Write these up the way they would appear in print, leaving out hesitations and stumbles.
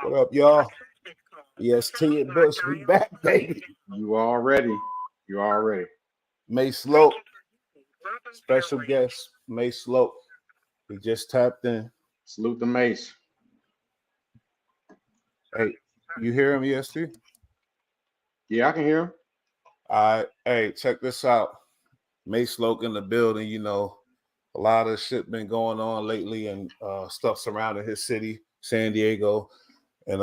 What up, y'all? EST and Bush, we back, baby. You already. You already. Mase Loc, special guest, Mase Loc. He just tapped in. Salute the Mace. Hey, you hear him, EST? Yeah, I can hear him. All right, hey, check this out. Mase Loc in the building. You know, a lot of shit been going on lately and stuff surrounding his city, San Diego. And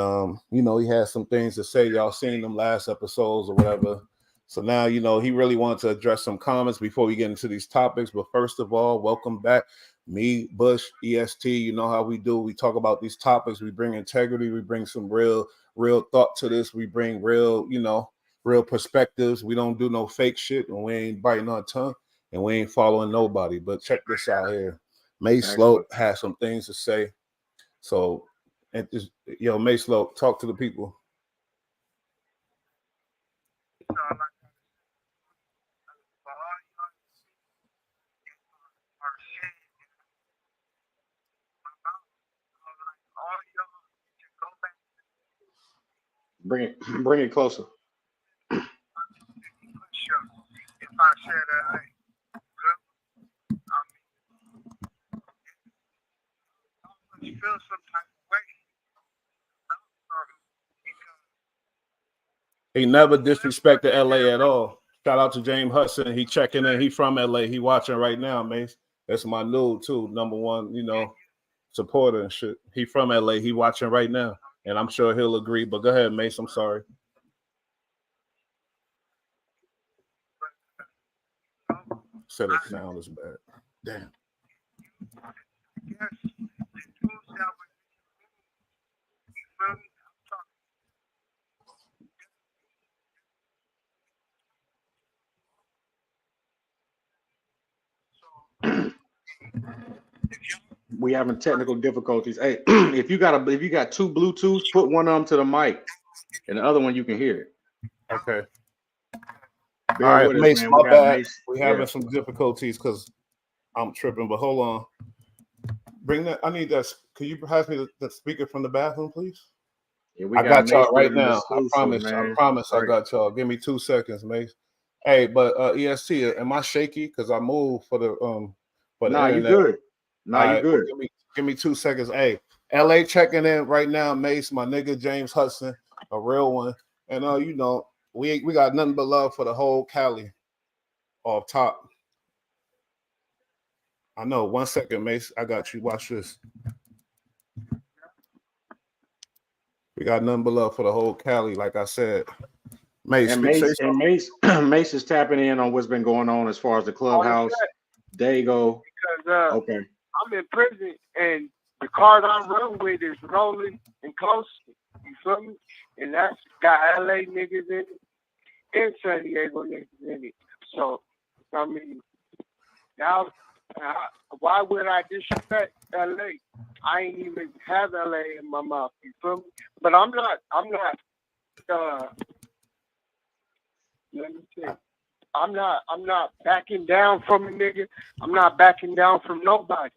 you know, he has some things to say. Y'all seen them last episodes or whatever. So now, you know, he really wanted to address some comments before we get into these topics. But first of all, welcome back. Me, Bush, EST, you know how we do. We talk about these topics. We bring integrity. We bring some real thought to this. We bring real, you know, real perspectives. We don't do no fake shit, and we ain't biting our tongue, and we ain't following nobody. But check this out here. Mase Loc has some things to say. So, yo, Mase Loc, talk to the people. Bring it closer. If I said that, I feel some type of way. He never disrespected LA at all. Shout out to James Hudson. He checking in. He from LA. He watching right now, Mase. That's my dude too. Number one, you know, supporter and shit. He from LA. He watching right now. And I'm sure he'll agree. But go ahead, Mase. I'm sorry. Said the sound is bad. Damn. We having technical difficulties. Hey, if you got two Bluetooths, put one of them to the mic, and the other one you can hear it. Okay. Bear all right, with us, Mase, man. my bad. Mase. We having some difficulties because I'm tripping. But hold on. Bring that. I need that. Can you pass me the speaker from the bathroom, please? Yeah, I got y'all right now. Man. I promise. Right. I got y'all. Give me 2 seconds, Mase. Hey, but EST, am I shaky? Because I moved for the Nah, you internet. good. Nah, you good. Well, give me 2 seconds. Hey, LA checking in right now, Mase, my nigga James Hudson, a real one. And you know, we got nothing but love for the whole Cali off top. I know. 1 second, Mase. I got you. Watch this. We got nothing but love for the whole Cali, like I said. Mase, Mase is tapping in on what's been going on as far as the clubhouse. Dago. Because okay. I'm in prison and the cars I run with is rolling and close. You feel me? And that's got LA niggas in it and San Diego niggas in it. So I mean, now why would I disrespect LA? I ain't even have LA in my mouth. You feel me? But I'm not. Let me see. I'm not backing down from a nigga. I'm not backing down from nobody.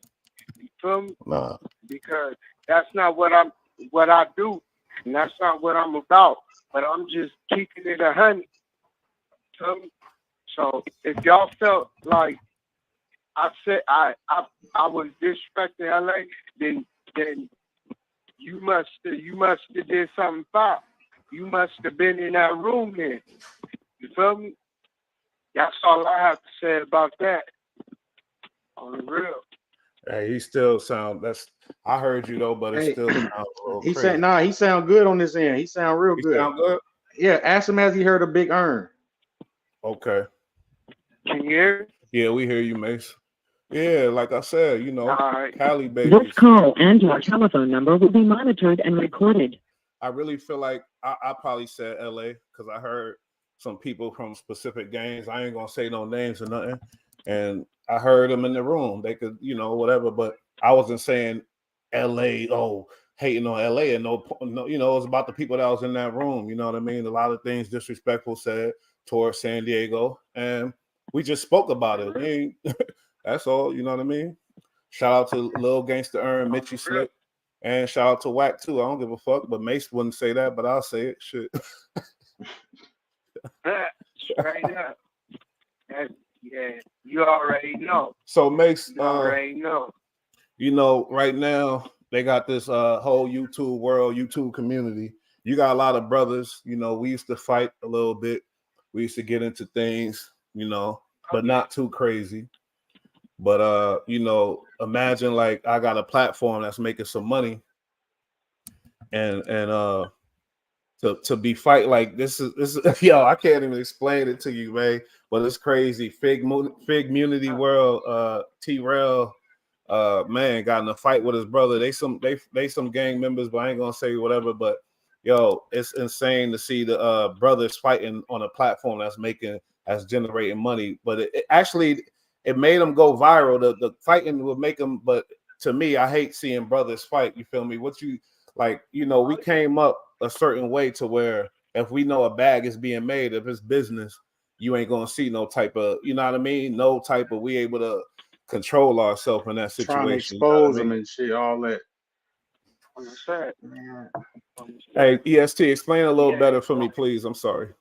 You feel me? Nah. Because that's not what I do, and that's not what I'm about. But I'm just keeping it 100. Feel me? So if y'all felt like I said I was disrespecting LA, then you must have did something foul. You must have been in that room then. You feel me? That's all I have to say about that. On the real. Hey, he still sound. I heard you though, but it still sounds a little he crazy. He sound good on this end. He sound real good. Sound good? Yeah, ask him has he heard a big earn. Okay. Can you hear? Yeah, we hear you, Mase. Yeah, like I said, you know, Cali baby. This call and your telephone number will be monitored and recorded. I really feel like I probably said LA because I heard some people from specific gangs. I ain't gonna say no names or nothing. And I heard them in the room. They could, you know, whatever, but I wasn't saying LA, hating on LA and no, you know, it was about the people that was in that room. You know what I mean? A lot of things disrespectful said towards San Diego. And we just spoke about it. We ain't, that's all, you know what I mean? Shout out to Lil Gangsta Earn, Mitchie Slick. And shout out to Wack too. I don't give a fuck, but Mase wouldn't say that, but I'll say it. Shit. Straight up. Yeah, you already know. So Mase, You already know. You know, right now they got this whole YouTube world, YouTube community. You got a lot of brothers. You know, we used to fight a little bit. We used to get into things, you know, but not too crazy. But you know, imagine like I got a platform that's making some money, and to be fight like this is yo, I can't even explain it to you, man. But it's crazy. Fig Munity World, T-Rail, man, got in a fight with his brother. They some gang members, but I ain't gonna say whatever. But yo, it's insane to see the brothers fighting on a platform that's generating money. But it actually made them go viral. The fighting would make them, but to me, I hate seeing brothers fight. You feel me? What you like, you know, we came up a certain way to where if we know a bag is being made, if it's business, you ain't gonna see no type of, you know what I mean? No type of we able to control ourselves in that situation. Trying to expose them and shit, all that. Hey, EST, explain a little better for me, please. I'm sorry.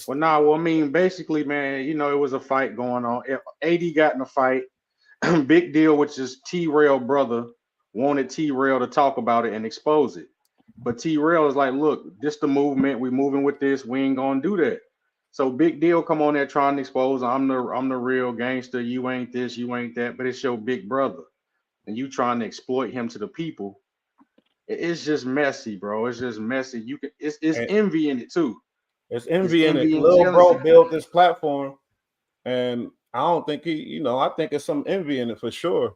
Well, I mean, basically, man, you know, it was a fight going on. AD got in a fight. Big Deal, which is T-Rail brother, wanted T-Rail to talk about it and expose it. But T-Rail is like, look, this the movement. We moving with this. We ain't gonna do that. So Big Deal come on there trying to expose I'm the real gangster. You ain't this, you ain't that. But it's your big brother, and you trying to exploit him to the people. It's just messy, bro. It's just messy. It's envy in it too. It's envy in it. Lil bro built this platform, and I don't think I think it's some envy in it for sure.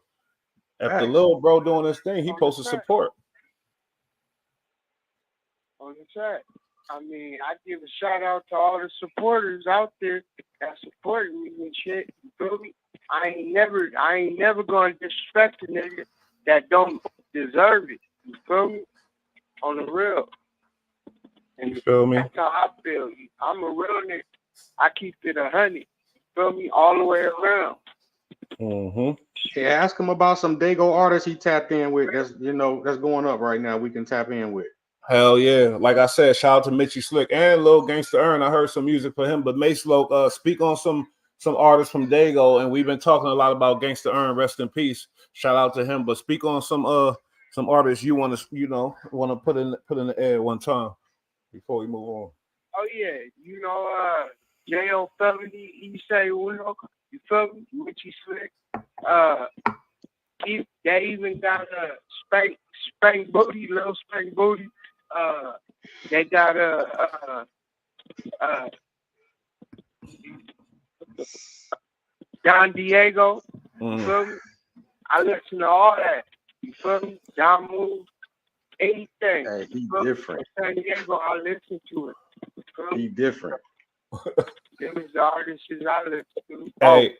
If the little bro doing this thing, he supposed to support. On the track. I mean, I give a shout out to all the supporters out there that support me and shit. You feel me? I ain't never gonna disrespect a nigga that don't deserve it. You feel me? On the real. And you feel me? That's how I feel. I'm a real nigga. I keep it 100. You feel me? All the way around. Mm-hmm. Yeah, ask him about some Dago artists he tapped in with. That's that's going up right now. We can tap in with. Hell yeah. Like I said, shout out to Mitchie Slick and Lil Gangsta Earn. I heard some music for him, but Mase Loc, speak on some artists from Dago, and we've been talking a lot about Gangsta Earn, rest in peace. Shout out to him, but speak on some artists you want to put in the air one time before we move on. Oh yeah, J.O. Felony, he say Will, you feel me? Mitchie Slick. They even got a spank booty, little spank booty. They got Don Diego. You feel me? I listen to all that. You feel me? Don Move, anything. Hey, he different. San Diego, I listen to it. He different. Them is the artists I listen to. Hey,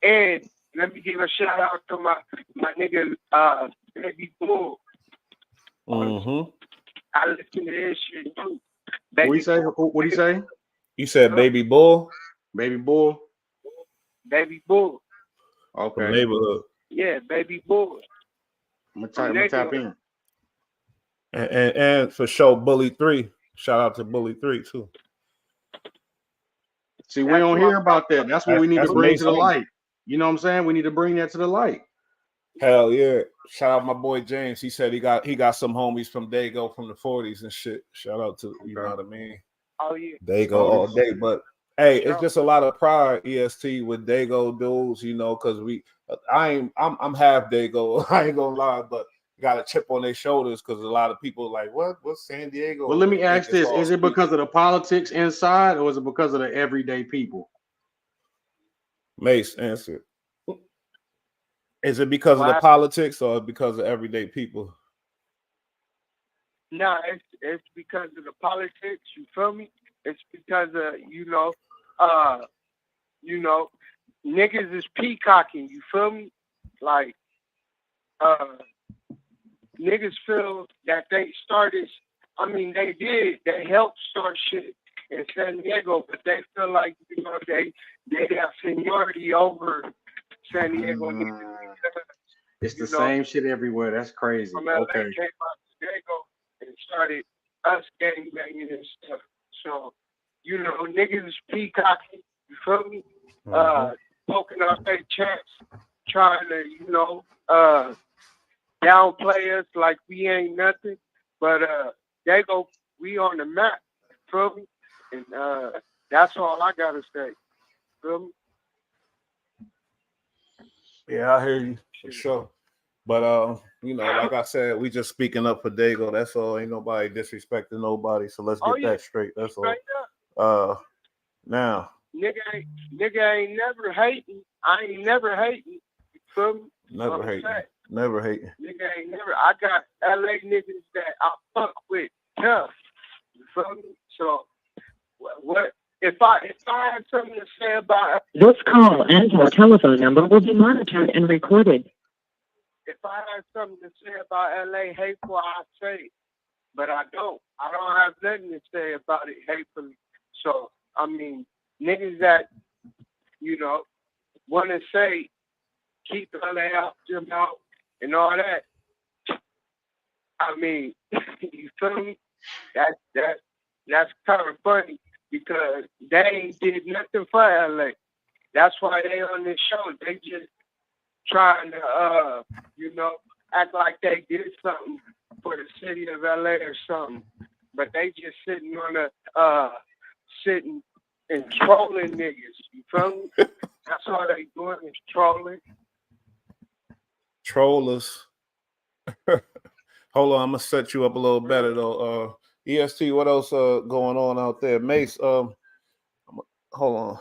and let me give a shout out to my nigga Baby Bull. Mm-hmm. I listen to this shit too. What do you say? You said Baby Bull? Baby Bull? Baby Bull. Okay. From neighborhood. Yeah, Baby Bull. I'm gonna tap in. And for sure, Bully 3. Shout out to Bully 3 too. See, we don't hear about that. That's what we need to bring to the light. You know what I'm saying? We need to bring that to the light. Hell yeah. Shout out my boy James. He said he got some homies from Dago from the 40s and shit. Shout out to you know what I mean? Oh yeah. Dago all day. But hey, it's just a lot of pride, EST, with Dago dudes, because I'm half Dago. I ain't gonna lie, but got a chip on their shoulders because a lot of people like, what's San Diego? Well, let me ask this: is it because of the politics inside, or is it because of the everyday people? Mase, answer. Is it because of the politics or because of everyday people? No, it's because of the politics. You feel me? It's because of niggas is peacocking. You feel me? Like niggas feel that they started. I mean, they did. They helped start shit in San Diego, but they feel like they have seniority over San Diego niggas. It's the you know, same shit everywhere. That's crazy. from LA Okay. came out to Dago and started us gang banging and stuff. So, you know, niggas is peacocking, you feel me? Poking out their chest, trying to, you know, downplay us like we ain't nothing. But Dago, we on the map, you feel me? And that's all I gotta say. Feel me? Yeah, I hear you for sure. But you know, like I said, we just speaking up for Dago. That's all. Ain't nobody disrespecting nobody. So let's get that straight. That's all. Now, nigga ain't never hating. I ain't never hating. You feel me? never hating. Never hating. Nigga ain't never. I got LA niggas that I fuck with tough. You feel me? So what? If I had something to say about This call and your telephone number will be monitored and recorded. if I had something to say about LA hateful, I'd say it. But I don't. I don't have nothing to say about it hatefully. So I mean, niggas that, you know, want to say keep LA out your mouth and all that. I mean, you feel me? That's kind of funny because they ain't did nothing for LA. That's why they on this show. They just trying to, you know, act like they did something for the city of LA or something. But they just sitting on sitting and trolling niggas. You feel me? That's all they doing is trolling. Trollers. Hold on, I'm gonna set you up a little better though. EST, what else going on out there? Mase, hold on.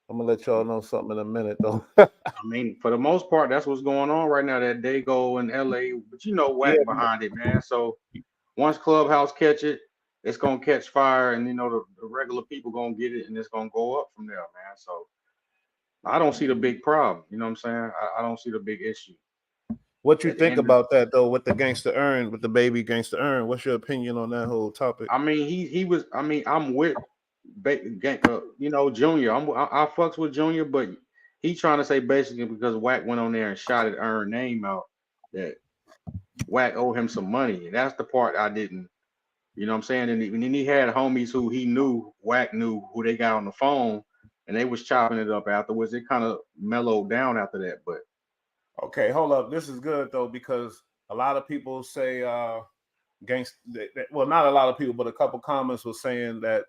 I'm gonna let y'all know something in a minute though. I mean, for the most part, that's what's going on right now. That Dago in LA, but you know, whack behind it, man. So once Clubhouse catch it, it's gonna catch fire, and you know the regular people gonna get it, and it's gonna go up from there, man. So I don't see the big problem. You know what I'm saying? I don't see the big issue. What you think about that though, with the gangster earn, with the baby gangster earn? What's your opinion on that whole topic? I mean, he was. I mean, I'm with, you know, Junior. I fucks with Junior, but he trying to say basically because Wack went on there and shot at Earn name out that Wack owed him some money, and that's the part I didn't. You know what I'm saying? And then he had homies who he knew, Wack knew, who they got on the phone, and they was chopping it up afterwards. It kind of mellowed down after that, but. Okay, hold up. This is good though because a lot of people say well, not a lot of people, but a couple comments were saying that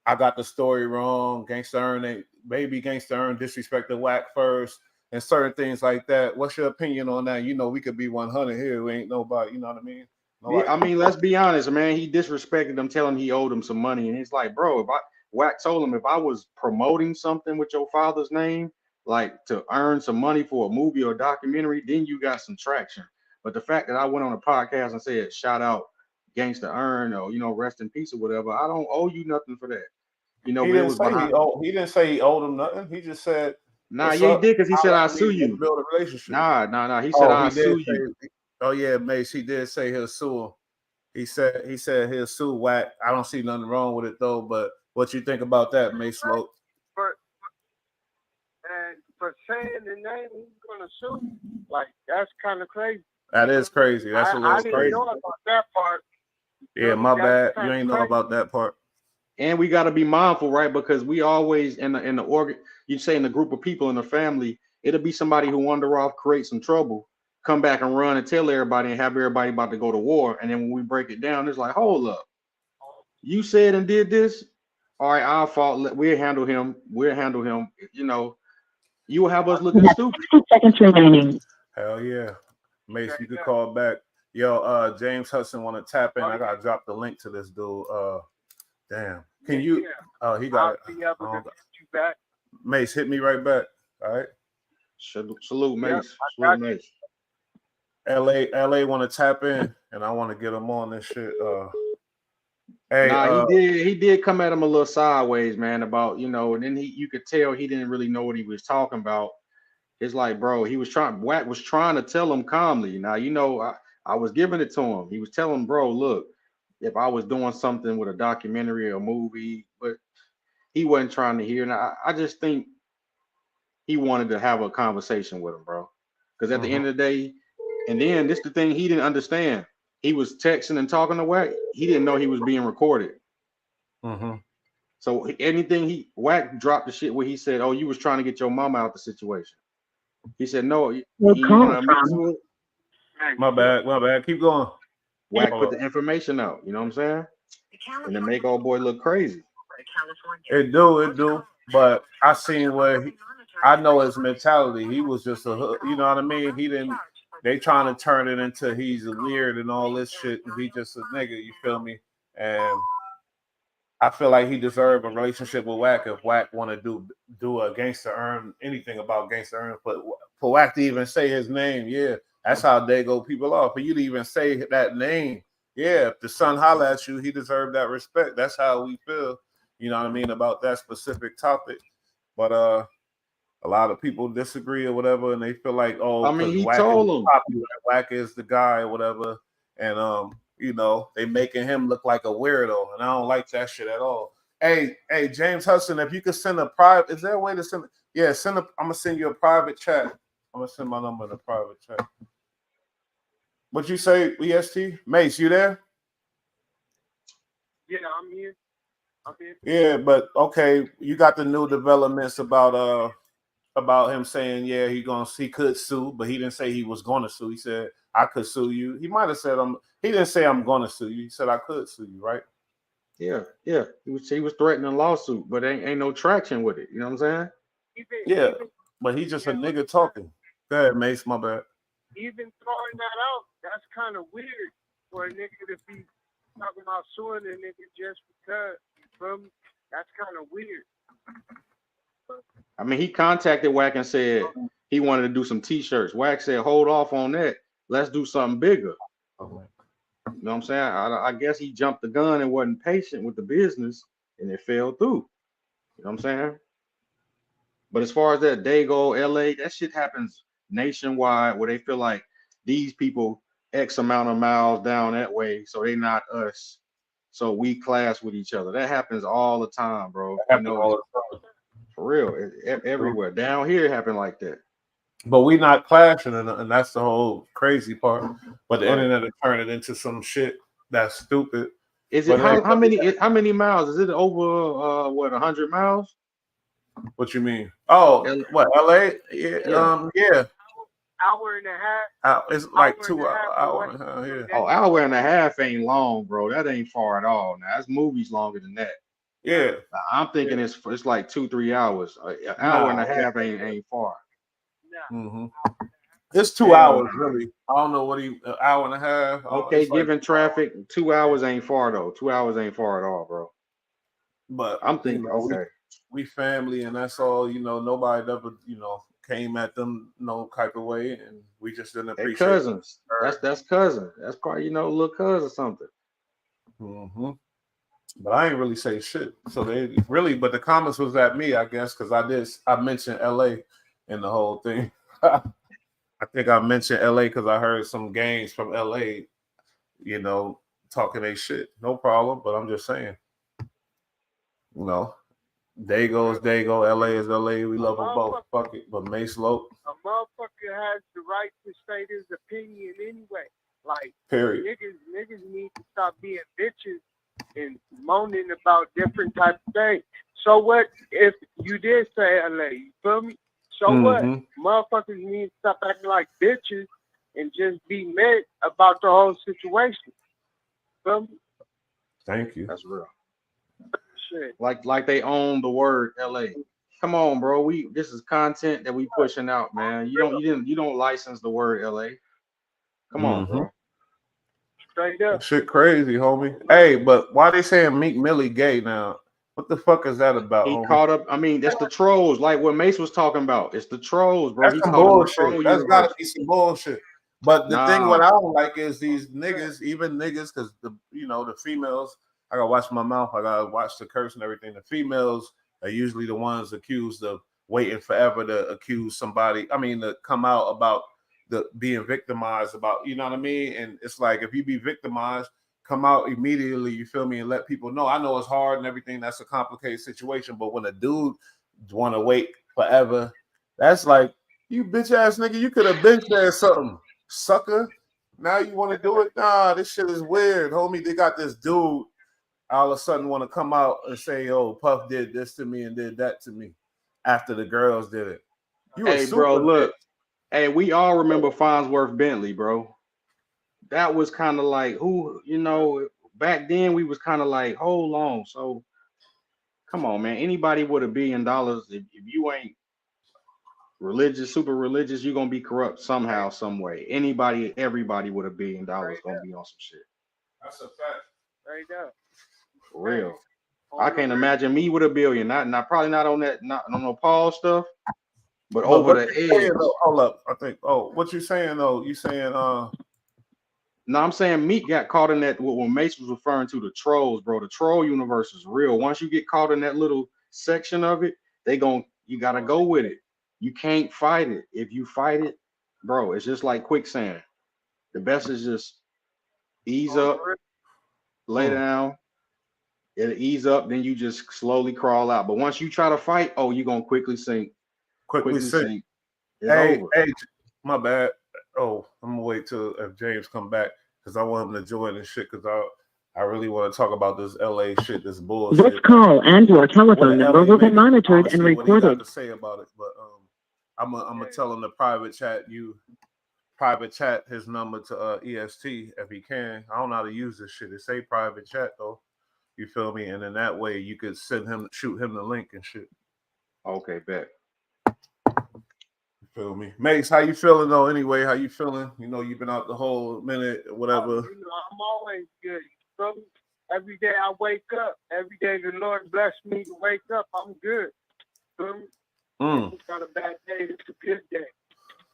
I got the story wrong. Gangsta Earn, baby Gangsta Earn disrespected Wack first, and certain things like that. What's your opinion on that? You know, we could be 100 here. We ain't nobody. You know what I mean? Nobody. Yeah, I mean, let's be honest, man. He disrespected him, telling him he owed him some money, and it's like, bro, Wack told him if I was promoting something with your father's name, like to earn some money for a movie or a documentary, then you got some traction. But the fact that I went on a podcast and said shout out Gangsta Earn or, you know, rest in peace or whatever, I don't owe you nothing for that. You know, he but it didn't was say behind. he didn't say he owed him nothing. He just said, nah, yeah, he did because he said I sue you. Build a relationship. Nah. He said I sue you. Oh yeah, Mace. He did say he'll sue him. He said he'll sue Wack. I don't see nothing wrong with it though. But what you think about that, Mase Loc? And for saying the name, he's gonna sue. Like that's kind of crazy. That is crazy. That's a little crazy. I didn't know about that part. Yeah, my bad. You ain't know about that part. And we got to be mindful, right? Because we always in the organ, you say in the group of people in the family, it'll be somebody who wander off, create some trouble, come back and run and tell everybody and have everybody about to go to war. And then when we break it down, it's like, hold up, you said and did this. All right, our fault. We'll handle him. You know, you will have us looking stupid. 60 seconds remaining. Hell yeah, Mace, you could call back. Yo, James Hudson want to tap in. I gotta drop the link to this dude. Damn. Can you? He got it. Be able to get you back. Mace, hit me right back. All right. Salute, Mace. Salute, Mace. LA want to tap in, and I want to get him on this shit. Hey, he did come at him a little sideways, man, about, you know, and then you could tell he didn't really know what he was talking about. It's like, bro, Wack was trying to tell him calmly. Now, you know, I was giving it to him. He was telling him, bro, look, if I was doing something with a documentary or a movie, but he wasn't trying to hear. And I just think he wanted to have a conversation with him, bro. Because at the end of the day, and then this the thing he didn't understand. He was texting and talking to Wack. He didn't know he was being recorded. So anything Wack dropped the shit where he said, "Oh, you was trying to get your mama out the situation." He said, "No, you want to admit to it." My bad. Keep going. Wack put the information out. You know what I'm saying? And then make old boy look crazy. It do. But I seen where I know his mentality. He was just a hood. You know what I mean? He didn't. They trying to turn it into he's weird and all this shit, and he just a nigga. You feel me? And I feel like he deserved a relationship with Wack if Wack want to do a Gangsta Earn anything about Gangsta Earn. But for Wack to even say his name, yeah, that's how they go people off. For you to even say that name, yeah, if the son holler at you, he deserved that respect. That's how we feel. You know what I mean about that specific topic. But a lot of people disagree or whatever, and they feel like, oh, I mean, he Wack told is him popular, Wack is the guy or whatever, and you know, they making him look like a weirdo, and I don't like that shit at all. Hey, James Hudson, if you could send a private, is there a way to send? Yeah, I'm gonna send you a private chat. I'm gonna send my number in a private chat. What you say, EST? Mase, you there? Yeah, I'm here. Yeah, but okay, you got the new developments about him saying, yeah, he could sue, but he didn't say he was gonna sue. He said, I could sue you. He might have said he didn't say I'm gonna sue you. He said I could sue you, right? Yeah. He was threatening a lawsuit, but ain't no traction with it. You know what I'm saying? But he's just a nigga talking. Go ahead, Mase, my bad. Even throwing that out, that's kind of weird for a nigga to be talking about suing a nigga just because. You feel me? That's kind of weird. I mean, he contacted Wack and said he wanted to do some t-shirts. Wack said, hold off on that. Let's do something bigger. You know what I'm saying? I guess he jumped the gun and wasn't patient with the business, and it fell through. You know what I'm saying? But as far as that Dago, LA, that shit happens nationwide where they feel like these people X amount of miles down that way, so they not us. So we clash with each other. That happens all the time, bro. You know, for real, everywhere. Down here, it happened like that. But we not clashing, and that's the whole crazy part. But the internet is turning into some shit that's stupid. Is it how many miles? Is it over 100 miles? What you mean? Oh, what LA? Yeah, yeah. Hour and a half. It's like 2 hours. Yeah. Oh, hour and a half ain't long, bro. That ain't far at all. Now that's movies longer than that. Yeah. I'm thinking it's like 2-3 hours. An hour and a half ain't far. Mm-hmm. It's 2 hours, really. I don't know an hour and a half. Okay, given traffic, 2 hours ain't far though. 2 hours ain't far at all, bro. But I'm thinking, okay, we family, and that's all. You know, nobody ever, came at them no type of way, and we just didn't appreciate. They cousins. That's cousin. That's probably little cousin or something. Mm-hmm. But I ain't really say shit. So they really, but the comments was at me, I guess, because I mentioned LA in the whole thing. I think I mentioned LA because I heard some gangs from LA, talking they shit. No problem, but I'm just saying, Dago is Dago, LA is LA. We love them both. Fuck it. But Mase Loc, a motherfucker has the right to state his opinion anyway. Like, period. Niggas need to stop being bitches and moaning about different type of things. So what if you did say LA? You feel me? So what? Motherfuckers need to stop acting like bitches and just be mad about the whole situation. Feel me? Thank you. That's real. Shit. Like they own the word LA. Come on, bro. This is content that we pushing out, man. You don't license the word LA. Come on, bro. Straight up. That shit crazy, homie. Hey, but why they saying Meek Millie gay now? What the fuck is that about? He homie? caught up. I mean, that's the trolls, like what Mase was talking about. It's the trolls, bro. That's some bullshit. That's gotta be some bullshit. But the thing what I don't like is these niggas, even niggas, because the females, I gotta watch my mouth, I gotta watch the curse and everything. The females are usually the ones accused of waiting forever to accuse somebody. I mean, to come out about the being victimized, about, you know what I mean? And it's like, if you be victimized, come out immediately, you feel me, and let people know. I know it's hard and everything, that's a complicated situation, but when a dude want to wait forever, that's like, You bitch ass nigga, you could have been said something, sucker. Now you want to do it? Nah, this shit is weird, homie. They got this dude all of a sudden want to come out and say, "Oh, Puff did this to me and did that to me," after the girls did it. You a Hey, bro, super bitch. look. Hey, we all remember Farnsworth Bentley, bro. That was kind of like who, back then we was kind of like, hold on. So come on, man. Anybody with $1 billion, if you ain't religious, super religious, you're gonna be corrupt somehow, some way. Everybody with $1 billion gonna be on some shit. That's a fact. Right there. For real. I can't imagine me with $1 billion. Not probably not on that, not on no Paul stuff, but over the edge. Hold up. I think. Oh, what you saying though? You saying No, I'm saying Meek got caught in that what Mase was referring to, the trolls, bro. The troll universe is real. Once you get caught in that little section of it, you gotta go with it. You can't fight it. If you fight it, bro, it's just like quicksand. The best is just ease up, lay down, it'll ease up, then you just slowly crawl out. But once you try to fight, oh, you're gonna quickly sink. quickly sink. It's over. Hey, my bad. Oh, I'm gonna wait till if James come back because I want him to join this shit because I really want to talk about this LA shit, this bullshit. This call and your telephone number will be monitored and What he got recorded. to say about it, but I'm gonna tell him to private chat his number to EST if he can. I don't know how to use this shit. It say private chat though. You feel me? And in that way you could shoot him the link and shit. Okay, bet. Feel me, Mase? How you feeling though? Anyway, how you feeling? You know, you've been out the whole minute, whatever. I'm always good. So every day I wake up. Every day the Lord bless me to wake up. I'm good. It's not a bad day. It's a good day.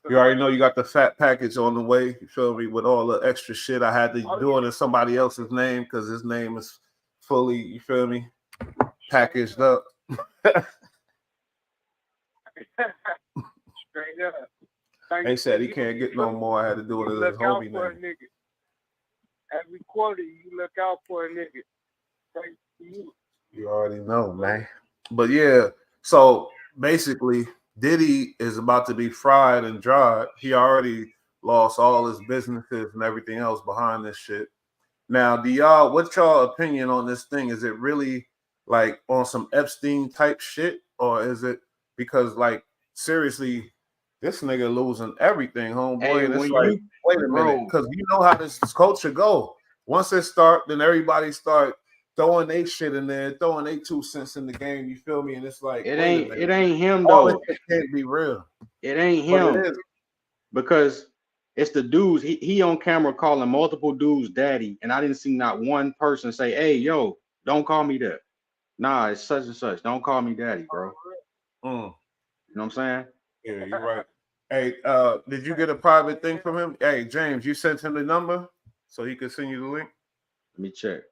You already know you got the fat package on the way. You feel me? With all the extra shit, I had to do it in somebody else's name because his name is fully. You feel me? Packaged up. Straight up. They said he can't get no more. I had to do it as his homie name. Every quarter, you look out for a nigga. Thanks to you. You already know, man. But yeah, so basically, Diddy is about to be fried and dried. He already lost all his businesses and everything else behind this shit. Now, what's y'all opinion on this thing? Is it really like on some Epstein type shit, or is it because like seriously, this nigga losing everything, homeboy? Hey, and it's like, wait a minute, because you know how this culture go. Once it start, then everybody start throwing their shit in there, throwing their 2 cents in the game. You feel me? And it's like it ain't him though. All it can't be real. It ain't him. It is. Because it's the dudes. He on camera calling multiple dudes daddy, and I didn't see not one person say, "Hey, yo, don't call me that." Nah, it's such and such. Don't call me daddy, bro. You know what I'm saying? Yeah, you're right. Hey, did you get a private thing from him? Hey, James, you sent him the number so he could send you the link? Let me check.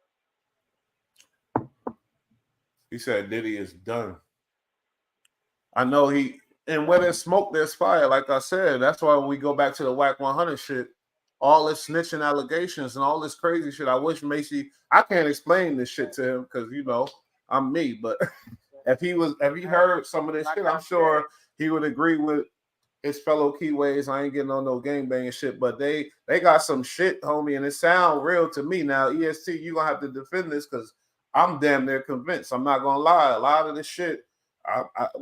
He said Diddy is done. I know and where there's smoke, there's fire. Like I said, that's why when we go back to the WAC 100 shit, all this snitching allegations and all this crazy shit. I wish Macy, I can't explain this shit to him because, you know, I'm me. But if he heard some of this shit, I'm sure he would agree with his fellow Keyways. I ain't getting on no gangbanging shit, but they got some shit, homie, and it sound real to me. Now, EST, you gonna have to defend this because I'm damn near convinced. I'm not gonna lie. A lot of this shit,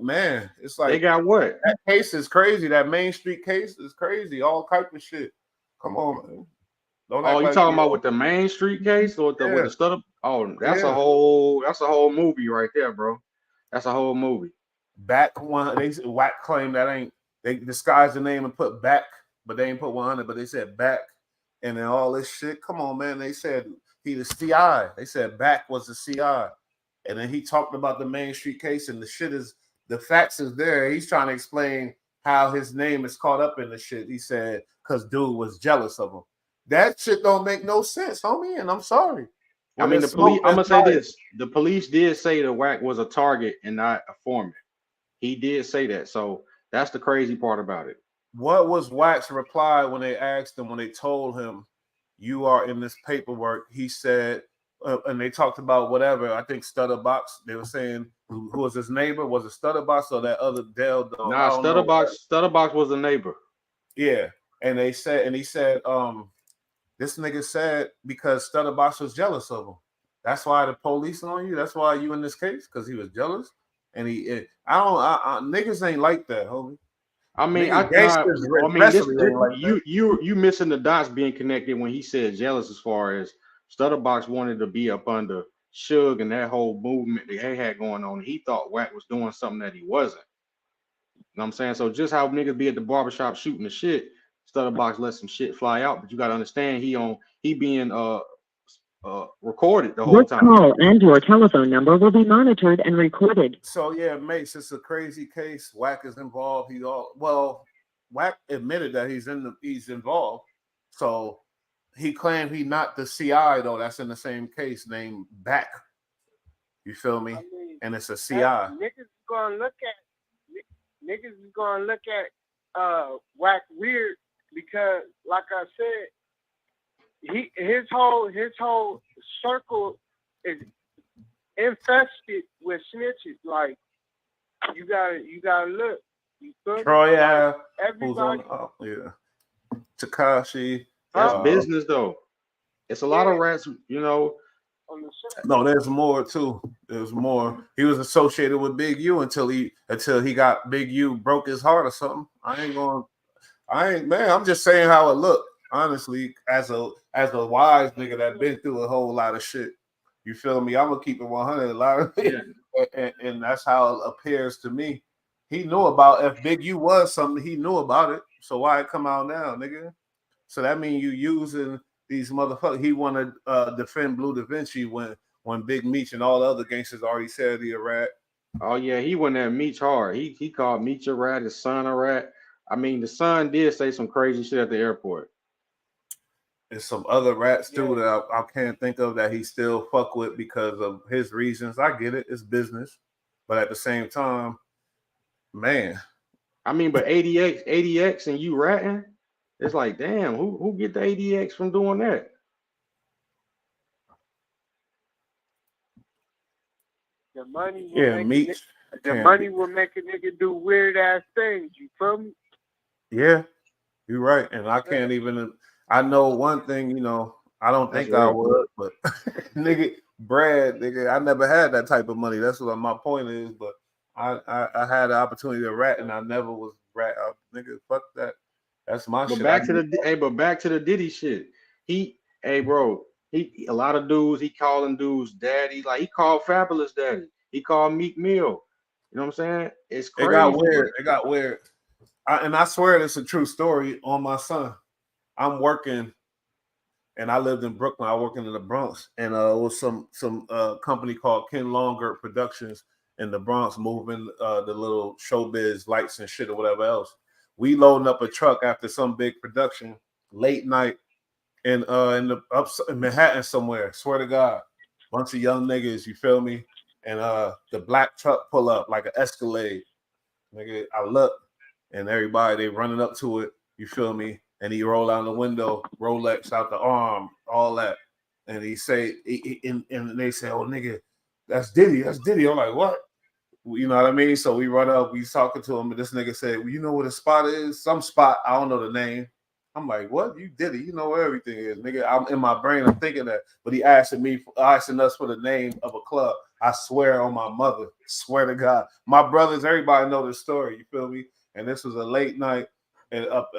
man, it's like they got what? That case is crazy. That Main Street case is crazy. All type of shit. Come on, man. You talking about with the Main Street case or with the stuff? Oh, that's a whole movie right there, bro. That's a whole movie. Back one, WAC claim that they disguised the name and put back, but they ain't put 100, but they said back, and then all this shit. Come on, man. They said he the CI. They said back was the CI, and then he talked about the Main Street case, and the facts is there. He's trying to explain how his name is caught up in the shit. He said because dude was jealous of him. That shit don't make no sense, homie, and I'm sorry. I mean, the police. I'm gonna say this: the police did say the WAC was a target and not a foreman. He did say that, so that's the crazy part about it. What was WAC's reply when they asked him, when they told him, you are in this paperwork? He said, and they talked about whatever. I think Stutterbox. They were saying who was his neighbor? Was it Stutterbox or that other Dell dog? Nah, Stutterbox was a neighbor. Yeah, and he said, this nigga said because Stutterbox was jealous of him. That's why the police on you. That's why you in this case because he was jealous. And niggas ain't like that, homie. I mean, you missing the dots being connected when he said jealous as far as Stutterbox wanted to be up under Suge and that whole movement that they had going on. He thought Wack was doing something that he wasn't. You know what I'm saying? So just how niggas be at the barbershop shooting the shit, Stutterbox let some shit fly out, but you gotta understand he being recorded the whole This time. call and your telephone number will be monitored and recorded. So yeah, Mase, it's a crazy case. Wack is involved. Wack admitted that he's involved. So he claimed he not the CI though. That's in the same case named Back. You feel me? I mean, and it's a CI. Niggas is gonna look at Wack weird because, like I said, his whole circle is infested with snitches. Like you gotta look. You feel me? Troy Like, who's on Takashi. That's business though. It's a lot of rats, you know. No, there's more too. There's more. He was associated with Big U until he got Big U broke his heart or something. I'm just saying how it looked. Honestly, as a wise nigga that been through a whole lot of shit. You feel me? I'm gonna keep it 100. A lot of it, and that's how it appears to me. He knew about if Big U was something, he knew about it. So why it come out now, nigga? So that means you using these motherfuckers. He want to defend Blue Da Vinci when Big Meech and all the other gangsters already said he a rat. Oh yeah, he went at Meech hard. He called Meech a rat, his son a rat. I mean, the son did say some crazy shit at the airport. There's some other rats too that I can't think of that he still fuck with because of his reasons. I get it, it's business, but at the same time, man. I mean, but ADX and you ratting, it's like, damn, who get the ADX from doing that? The money will make a nigga do weird ass things. You feel me? Yeah, you're right. And I can't even. I know one thing. You know, I don't think I would, but nigga, Brad, nigga, I never had that type of money. That's what my point is. But I had the opportunity to rat, and I never was rat out. Nigga, fuck that. That's my shit. Back to the Diddy shit. A lot of dudes, he calling dudes daddy. Like he called Fabulous daddy. He called Meek Mill. You know what I'm saying? It's crazy. It got weird. And I swear it's a true story on my son. I'm working, and I lived in Brooklyn. I working in the Bronx, and it was some company called Ken Longer Productions in the Bronx, moving the little showbiz lights and shit or whatever else. We loading up a truck after some big production, late night, in Manhattan somewhere. Swear to God, bunch of young niggas. You feel me? And the black truck pull up like an Escalade. Nigga, I look, and everybody they running up to it. You feel me? And he roll out the window, Rolex out the arm, all that. And he say, and they say, "Oh nigga, that's Diddy. That's Diddy." I'm like, "What?" You know what I mean? So we run up, we talking to him, and this nigga said, "Well, you know what a spot is? Some spot, I don't know the name." I'm like, "What? You did it? You know where everything is, nigga." I'm in my brain, I'm thinking that, but he asking us for the name of a club. I swear on my mother, swear to God, my brothers, everybody know this story. You feel me? And this was a late night, and up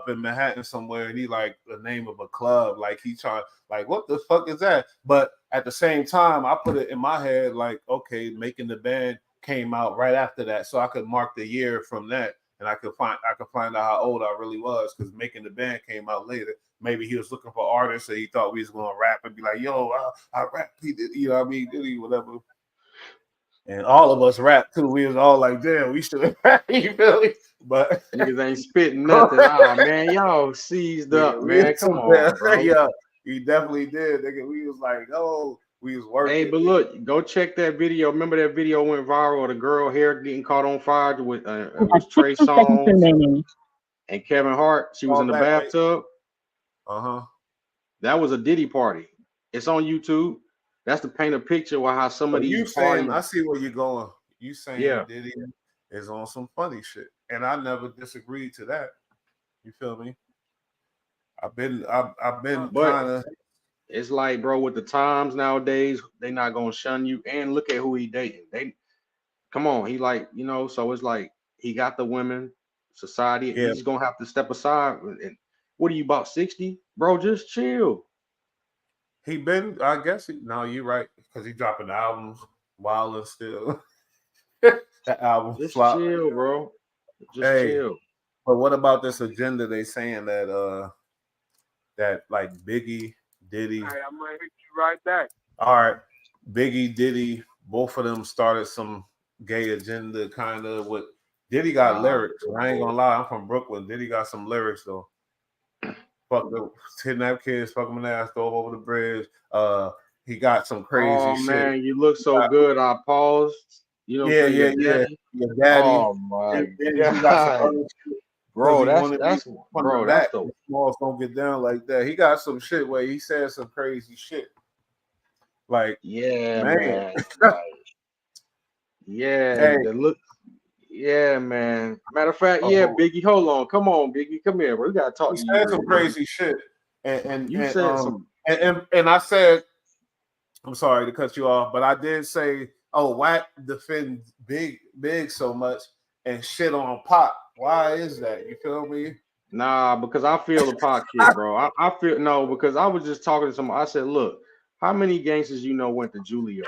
in Manhattan somewhere, and he like the name of a club, like he trying, like what the fuck is that? But at the same time, I put it in my head like, okay, Making the Band came out right after that, so I could mark the year from that. And I could find out how old I really was because Making the Band came out later. Maybe he was looking for artists, and he thought we was gonna rap and be like, "Yo, I rap," you know what I mean? Diddy, whatever. And all of us rap too. We was all like, "Damn, we should rap." You feel me? But niggas ain't spitting nothing. Man, y'all seized up, man. Come on, bro. Yeah, he definitely did. Nigga, we was like, "Oh." We was working. Hey, but look, go check that video. Remember that video went viral? The girl hair getting caught on fire with Trey Songz and Kevin Hart. She was in the bathtub. That was a Diddy party. It's on YouTube. That's to paint a picture of how some So of these you saying, I parties. see where you're going. You saying Yeah. Diddy is on some funny shit, and I never disagreed to that. You feel me? I've been But kind of. it's like, bro, with the times nowadays, they not gonna shun you. And look at who he dating. They come on, he like, you know, so it's like he got the women, society, Yeah, he's gonna have to step aside. And what are you about 60? Bro, just chill. he been. I guess. No, you're right because he dropping albums while and still. That album Just flop. chill, bro. Just Hey, chill. but what about this agenda? They saying that that like Biggie, Diddy. All right, I'm gonna hit you right back. All right, Biggie, Diddy, both of them started some gay agenda kind of. With Diddy got lyrics. I ain't gonna lie, I'm from Brooklyn. Diddy got some lyrics though. Fuck the kidnap kids, fuck them in the ass, throw 'em over the bridge. He got some crazy Oh shit. man, you look so good. I paused. You know what I'm saying? Your daddy. Your daddy. Oh my And he got some god, other shit bro. he wanted me That's from bro. the That's back. the The Smalls don't get down like that. He got some shit where he said some crazy shit. Like, yeah, man. man. Like, yeah, Hey, the look. Yeah, man. Matter of fact, yeah, oh, Biggie, hold on. Come on, Biggie. Come here, bro. We gotta talk he to you said real some quick. crazy shit. And You said some. I said, I'm sorry to cut you off, but I did say, oh, Wack defends big so much and shit on Pop. Why is that? You feel me? Nah, because I feel the pot kid, bro. I feel no, because I was just talking to someone. I said, look, how many gangsters you know went to Juilliard?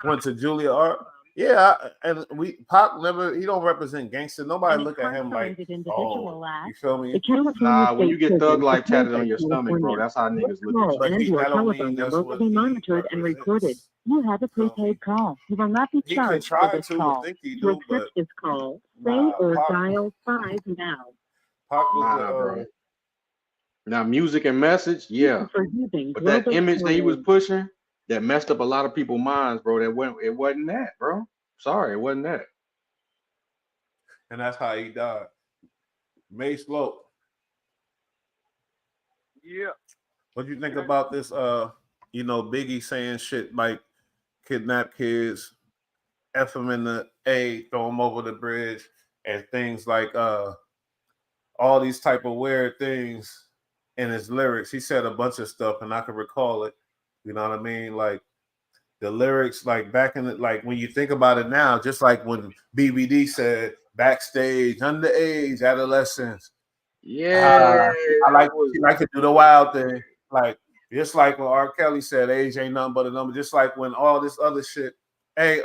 Went to Juilliard. Yeah, and Pop never. He don't represent gangster. Nobody look at him like, oh, you feel me? The California Nah, when you State get Thug Prison Life tatted on approves your stomach, bro, California. that's how niggas look at Call you. But and your that don't mean telephone that's number what will be he monitored and recorded. represents. You have a You feel me? prepaid call. You will not be He could charged for try this to call. think he To do, accept but this call, say nah, or Pop dial 5 now. was Nah, bro. Now, music and message, Thank you yeah. for using But that Global image that he was Storage. pushing, that messed up a lot of people's minds, bro. It wasn't that, bro. Sorry, it wasn't that. and that's how he died. Mase Loc. Yeah. What do you think about this? Biggie saying shit like kidnap kids, F them in the A, throw them over the bridge, and things like all these type of weird things in his lyrics. He said a bunch of stuff, and I can recall it. You know what I mean? Like the lyrics, like back in the like when you think about it now, just like when BBD said backstage, underage, adolescents. Yeah, I that was like to do the wild thing. Like just like when R. Kelly said age ain't nothing but a number, just like when all this other shit. Hey,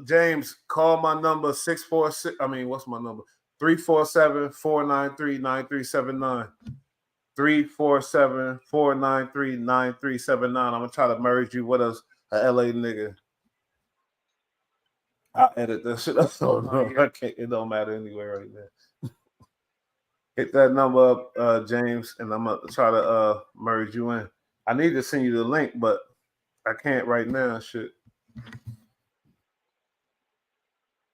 James, call my number 646. I mean, what's my number? 347-493-9379. 347-493-9379. I'm gonna try to merge you with a LA nigga. I'll edit that shit up. I can't, it don't matter anyway right now. Hit that number up, James, and I'm gonna try to merge you in. I need to send you the link, but I can't right now. Shit.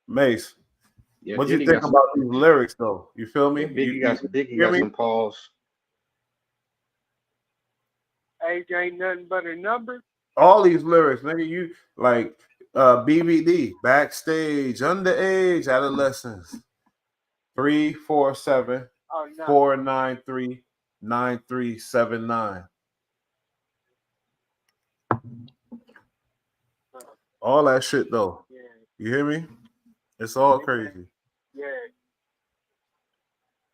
Mace, yeah. what you Diddy think got some. about these lyrics though? You feel me? Yeah, Biggie got some. Biggie hear got me? some pause. Age ain't nothing but a number. All these lyrics, nigga, you like BBD, backstage, underage, adolescents. 347 Oh no. 493 9379. All that shit though. Yeah. You hear me? It's all crazy. Yeah.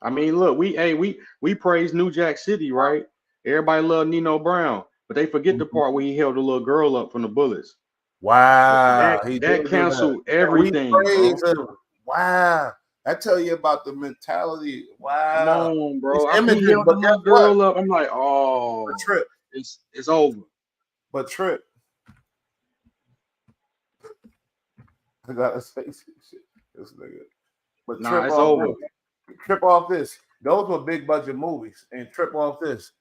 I mean, look, we praise New Jack City, right? Everybody love Nino Brown, but they forget the part where he held a little girl up from the bullets. Wow, That he that did do canceled that. And we everything, bro. praise him. Wow. I tell you about the mentality. Come Wow. on, bro. These After he images, held the but guess little what? girl up, I'm like, oh, But Trip. it's over. But Trip. I gotta say some shit. This nigga. But Nah, Trip it's off over. this. Trip off this. Those were big budget movies. And Trip off this.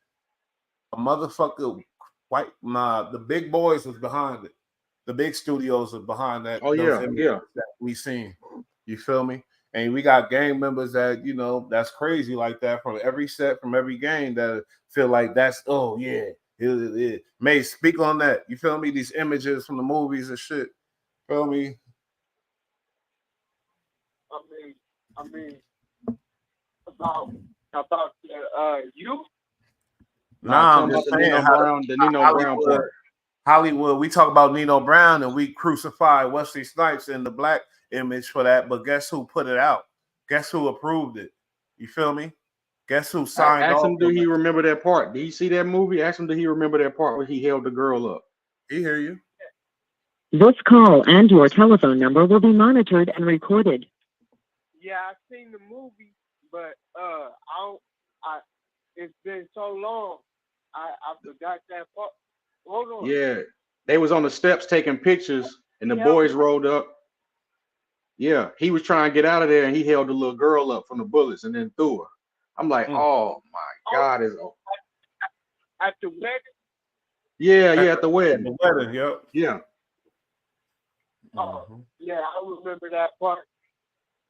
A motherfucker the big boys was behind it. The big studios was behind that. Oh Those yeah, images yeah. that we seen. You feel me? And we got gang members that, you know, that's crazy like that from every set, from every game that feel like that's, oh, yeah. May speak on that. You feel me? These images from the movies and shit. Feel me? I mean, about you. Nah, I'm talking just about the saying the Nino Brown part. Hollywood, we talk about Nino Brown and we crucify Wesley Snipes in the black image for that, but guess who put it out? Guess who approved it? You feel me? Guess who signed Ask off? him, do he remember that part? Did he see that movie? Ask him, do he remember that part where he held the girl up? He hear you. This call and your telephone number will be monitored and recorded. Yeah, I seen the movie, but it's been so long, I forgot that part. Hold on. Yeah, they was on the steps taking pictures, and the boys rolled up. Yeah, he was trying to get out of there, and he held the little girl up from the bullets and then threw her. I'm like, oh my God, is at the wedding? Yeah, at the wedding. At the wedding, yep. Yeah. Oh, yeah, I remember that part.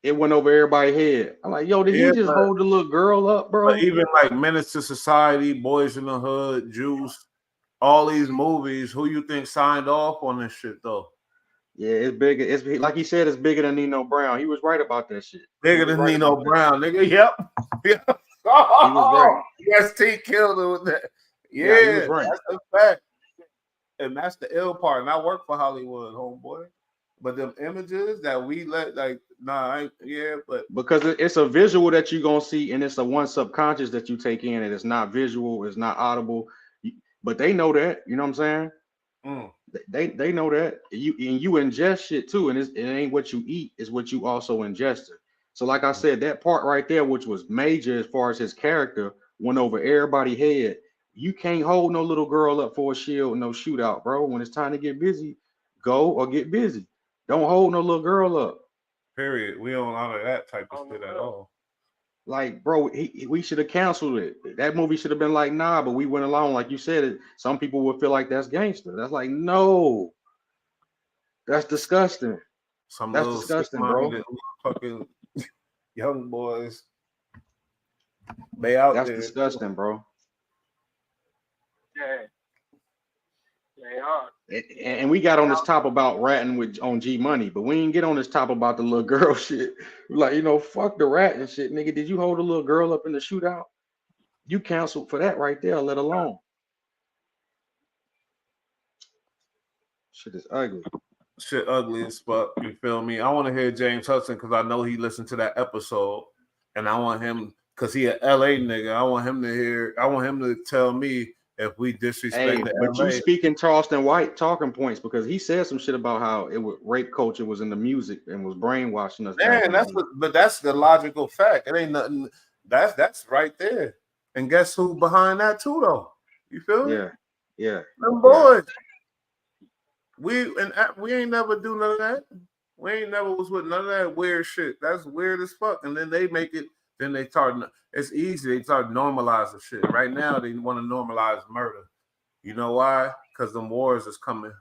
It went over everybody's head. I'm like, yo, did he just hold the little girl up, bro? Even like Menace to Society, Boys in the Hood, Juice, all these movies, who you think signed off on this shit though? Yeah, it's bigger. It's like he said, it's bigger than Nino Brown. He was right about that shit. Bigger than Nino Brown, nigga. Yep. Yep. He was right. Yes, T killed it with that. Yeah, he was right. That's a fact. And that's the ill part. And I work for Hollywood, homeboy. But them images that we let, like, but because it's a visual that you're gonna see, and it's a one subconscious that you take in, and it's not visual, it's not audible. But they know that, you know what I'm saying? They know that you ingest shit too, and it ain't what you eat, it's what you also ingested. So like I said, that part right there, which was major as far as his character, went over everybody's head. You can't hold no little girl up for a shield, no shootout, bro. When it's time to get busy, go or get busy. Don't hold no little girl up. Period. We don't honor that type of shit at all. Like, bro, we should have canceled it. That movie should have been like, nah, but we went along. Like you said, some people would feel like that's gangster. That's like, no, that's disgusting. That's disgusting, bro. Fucking young boys, they out that's there. That's disgusting, bro. Yeah, they are. And we got on this top about ratting on G Money, but we didn't get on this top about the little girl shit. Like, you know, fuck the ratting shit, nigga. Did you hold a little girl up in the shootout? You canceled for that right there, let alone. Shit is ugly. Shit ugly as fuck. You feel me? I want to hear James Hudson because I know he listened to that episode, and I want him because he an LA nigga. I want him to tell me if we disrespect the but LA. you speaking Charleston White talking points because he said some shit about how it was rape culture was in the music and was brainwashing us. Man, that's the logical fact. It ain't nothing. That's right there. And guess who behind that too though? You feel me? Yeah. Them boys. We ain't never do none of that. We ain't never was with none of that weird shit. That's weird as fuck. And then they make it. Then they start. It's easy. They start normalizing shit. Right now, they want to normalize murder. You know why? Because them wars is coming.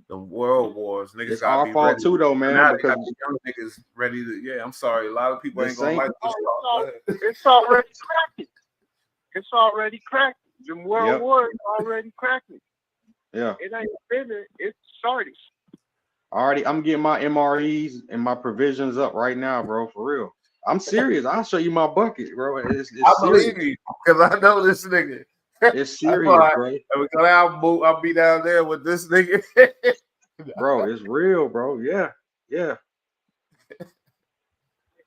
The world wars. Niggas it's our fault ready. Too, though, man. Now because young niggas ready to. Yeah, I'm sorry. A lot of people ain't gonna like this. It's already cracking. It's already cracking. The world war is already cracking. Yeah. It ain't finished. It's started. Already, I'm getting my MREs and my provisions up right now, bro. For real. I'm serious. I'll show you my bucket, bro. It's I believe you because I know this nigga. It's serious, bro. I'll be down there with this nigga. Bro, it's real, bro. Yeah.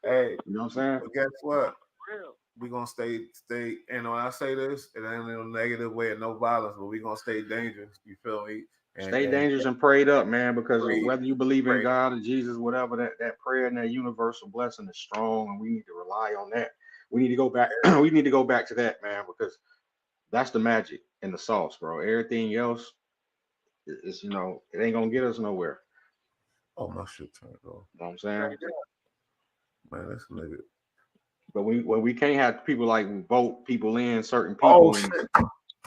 Hey, you know what I'm saying? But guess what? We're gonna stay, and when I say this, it ain't in a negative way and no violence, but we're gonna stay dangerous. You feel me? Stay dangerous and prayed up, man, because whether you believe in God or Jesus, whatever, that prayer and that universal blessing is strong, and we need to rely on that. We need to go back. We need to go back to that, man, because that's the magic in the sauce, bro. Everything else is, it ain't gonna get us nowhere. Oh, my shit turned off. You know what I'm saying? Man, that's a nigga. But we can't have people like vote people in certain people. Oh, shit.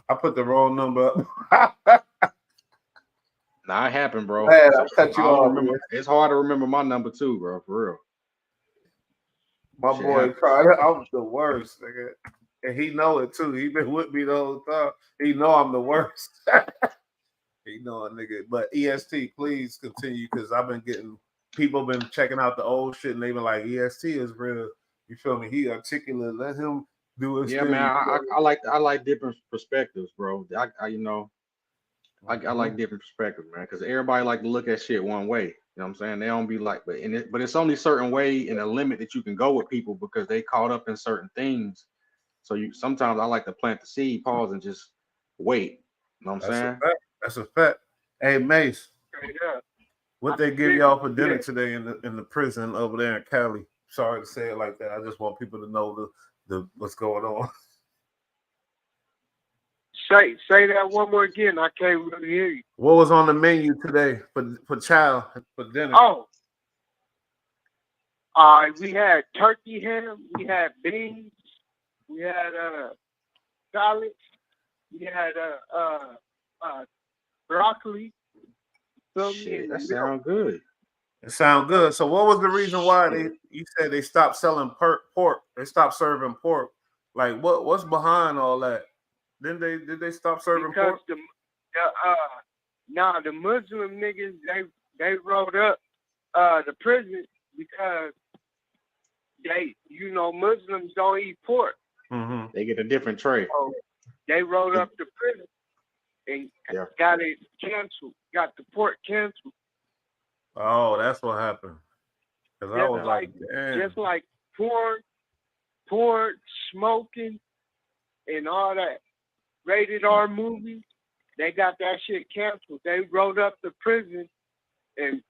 I put the wrong number up. Nah, it happened, bro. Man, I cut you off. It's hard to remember my number too, bro. For real. My Shit boy happens. tried. I'm the worst, nigga. And he know it too. He been with me the whole time. He know I'm the worst. He know it, nigga. But EST, please continue because I've been getting people been checking out the old shit and they been like, EST is real. You feel me? He articulate. Let him do his Yeah, thing. man. I like different perspectives, bro. I you know I like different perspectives, man, because everybody like to look at shit one way. You know what I'm saying? They don't be like, but it's only certain way and a limit that you can go with people because they caught up in certain things. So sometimes I like to plant the seed, pause, and just wait. You know what I'm That's a saying? fact. That's a fact. Hey Mace, Straight up. what they give y'all for dinner Yeah. today in the prison over there in Cali? Sorry to say it like that. I just want people to know the what's going on. Say that one more again. I can't really hear you. What was on the menu today for child for dinner? Oh, we had turkey ham, we had beans, we had salad, we had broccoli. Shit, that sounds good. It sounds good. So what was the reason why you said they stopped selling pork? They stopped serving pork. Like what's behind all that? Did they stop serving Because pork? the Muslim niggas they wrote up the prison because Muslims don't eat pork. Mm-hmm. They get a different tray. So they wrote up the prison and got it canceled. Got the pork canceled. Oh, that's what happened. Because I was like, damn. Just like porn, smoking, and all that rated R movies, they got that shit canceled. They wrote up the prison and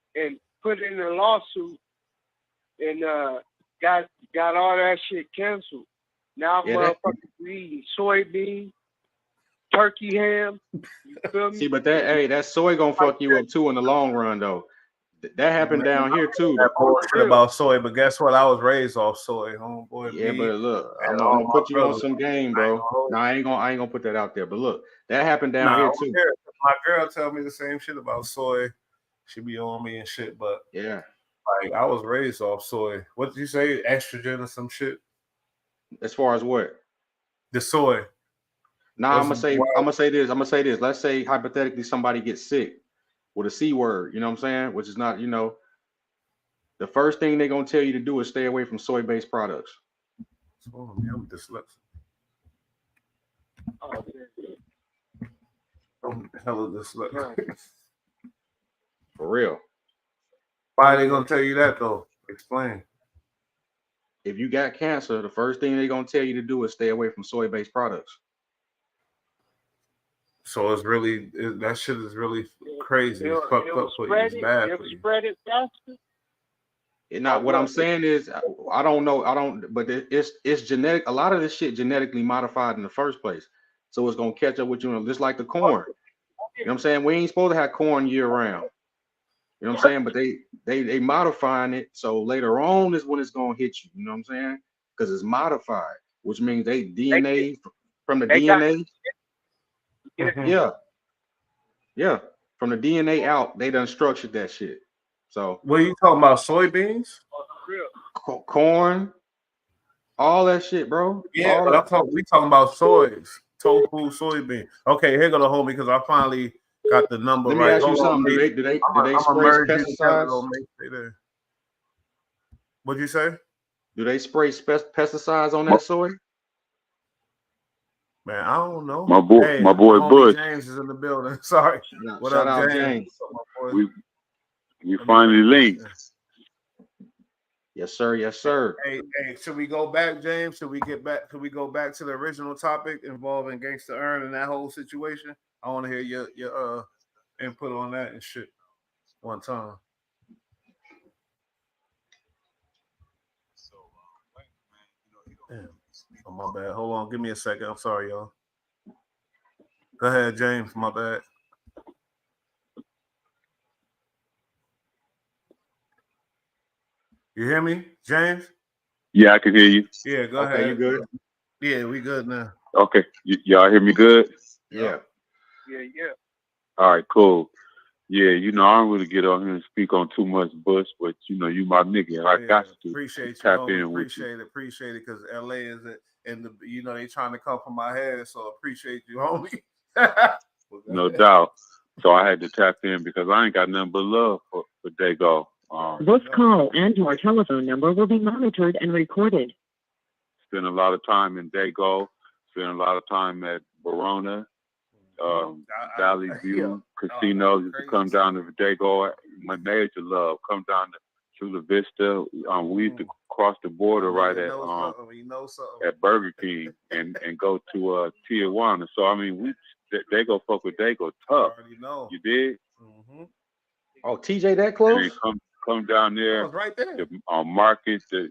put in a lawsuit and got all that shit canceled. Now motherfuckers eating soybeans, turkey ham. You feel me? See, but that soy gonna fuck you up too in the long run though. That happened down here too. That bullshit about soy, but guess what? I was raised off soy, homeboy. Yeah, but look, I'm gonna put you on some game, bro. No, I ain't gonna put that out there. But look, that happened down here too. My girl tell me the same shit about soy. She be on me and shit, but yeah, like I was raised off soy. What did you say? Estrogen or some shit? As far as what? The soy. Nah, I'm gonna say this. Let's say hypothetically somebody gets sick with a C word, you know what I'm saying? Which is not, the first thing they're gonna tell you to do is stay away from soy-based products. Oh, man, I'm dyslexic. I'm hella dyslexic. For real. Why are they gonna tell you that though? Explain. If you got cancer, the first thing they're gonna tell you to do is stay away from soy-based products. So it's really that shit is really crazy. It's fucked up for you. It's bad for you. Spread it faster. Not what I'm saying is I don't know. But it's genetic. A lot of this shit genetically modified in the first place. So it's gonna catch up with you, just like the corn. You know what I'm saying? We ain't supposed to have corn year round. You know what I'm saying? But they modifying it so later on is when it's gonna hit you. You know what I'm saying? Because it's modified, which means they DNA from the DNA. Yeah. From the DNA out, they done structured that shit. So what are you talking about? Soybeans? Corn, all that shit, bro. Yeah, but we talking about soys, tofu, soybean. Okay, here go the homie because I finally got the number right. Let me ask you something. Do they spray pesticides? What'd you say? Do they spray pesticides on that soy? Man, I don't know. My boy Bush. James is in the building. Sorry. What up, James? We finally linked. Yes, sir. Yes, sir. Hey, should we go back, James? Should we go back to the original topic involving Gangsta Earn and that whole situation? I want to hear your input on that and shit one time. Damn. Oh, my bad. Hold on. Give me a second. I'm sorry, y'all. Go ahead, James. My bad. You hear me, James? Yeah, I can hear you. Yeah, go ahead. You good? Yeah, we good now. Okay. Y'all hear me good? Yeah. Yeah. All right, cool. Yeah, I don't really get on here and speak on too much Bush, but you my nigga. I got to appreciate you, tap homie. in with you. Appreciate it, because LA is in the they trying to come from my head, so appreciate you, homie. No doubt. So I had to tap in because I ain't got nothing but love for Dago. This call and your telephone number will be monitored and recorded. Spend a lot of time in Dago. Spend a lot of time at Verona, Valley View casinos. Used to come down to Dago. My major love. Come down to Chula Vista. We used to cross the border right at Burger King and go to Tijuana. So I mean, Dago fuck with Dago tough. You did? Mm-hmm. Oh, TJ, that close? Come down there. Right there. The market, the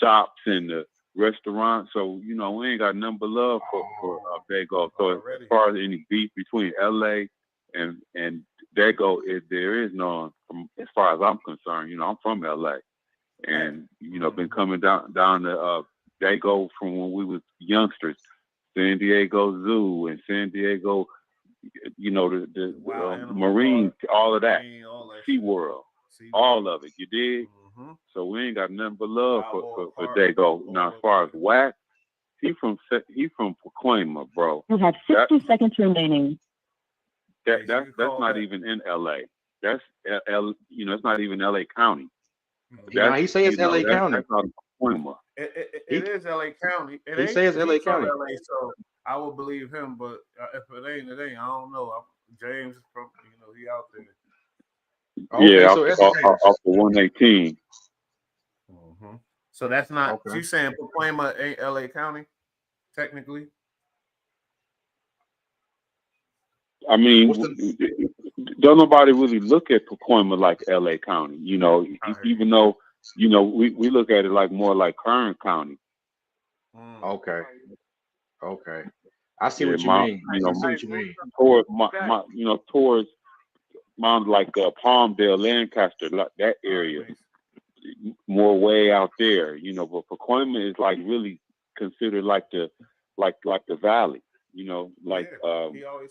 shops and the restaurants. So we ain't got nothing but love for Dago. So as far as any beef between LA and Dago, there is none. As far as I'm concerned, I'm from LA, and been coming down to Dago from when we was youngsters. San Diego Zoo and San Diego, the Marine, all of that, SeaWorld, all of it. You did. Mm-hmm. So we ain't got nothing but love for Dago. Now, as far as Wack, he from Pacoima, bro. You have 60 seconds remaining. That's not even in LA. That's it's not even LA County. He say it's LA County. That's not Pacoima. It is LA County. He says LA County. LA, so I would believe him, but if it ain't, it ain't. I don't know. James is from, he out there. Okay, yeah, so off of 118. Mm-hmm. So that's not. Okay. You saying Pacoima ain't LA County, technically? I mean, don't nobody really look at Pacoima like LA County. Even though we look at it like more like Kern County. Okay. I see what you mean. Towards Mount like Palmdale, Lancaster, like that area, more way out there. But Pacoima is like really considered like the valley. He always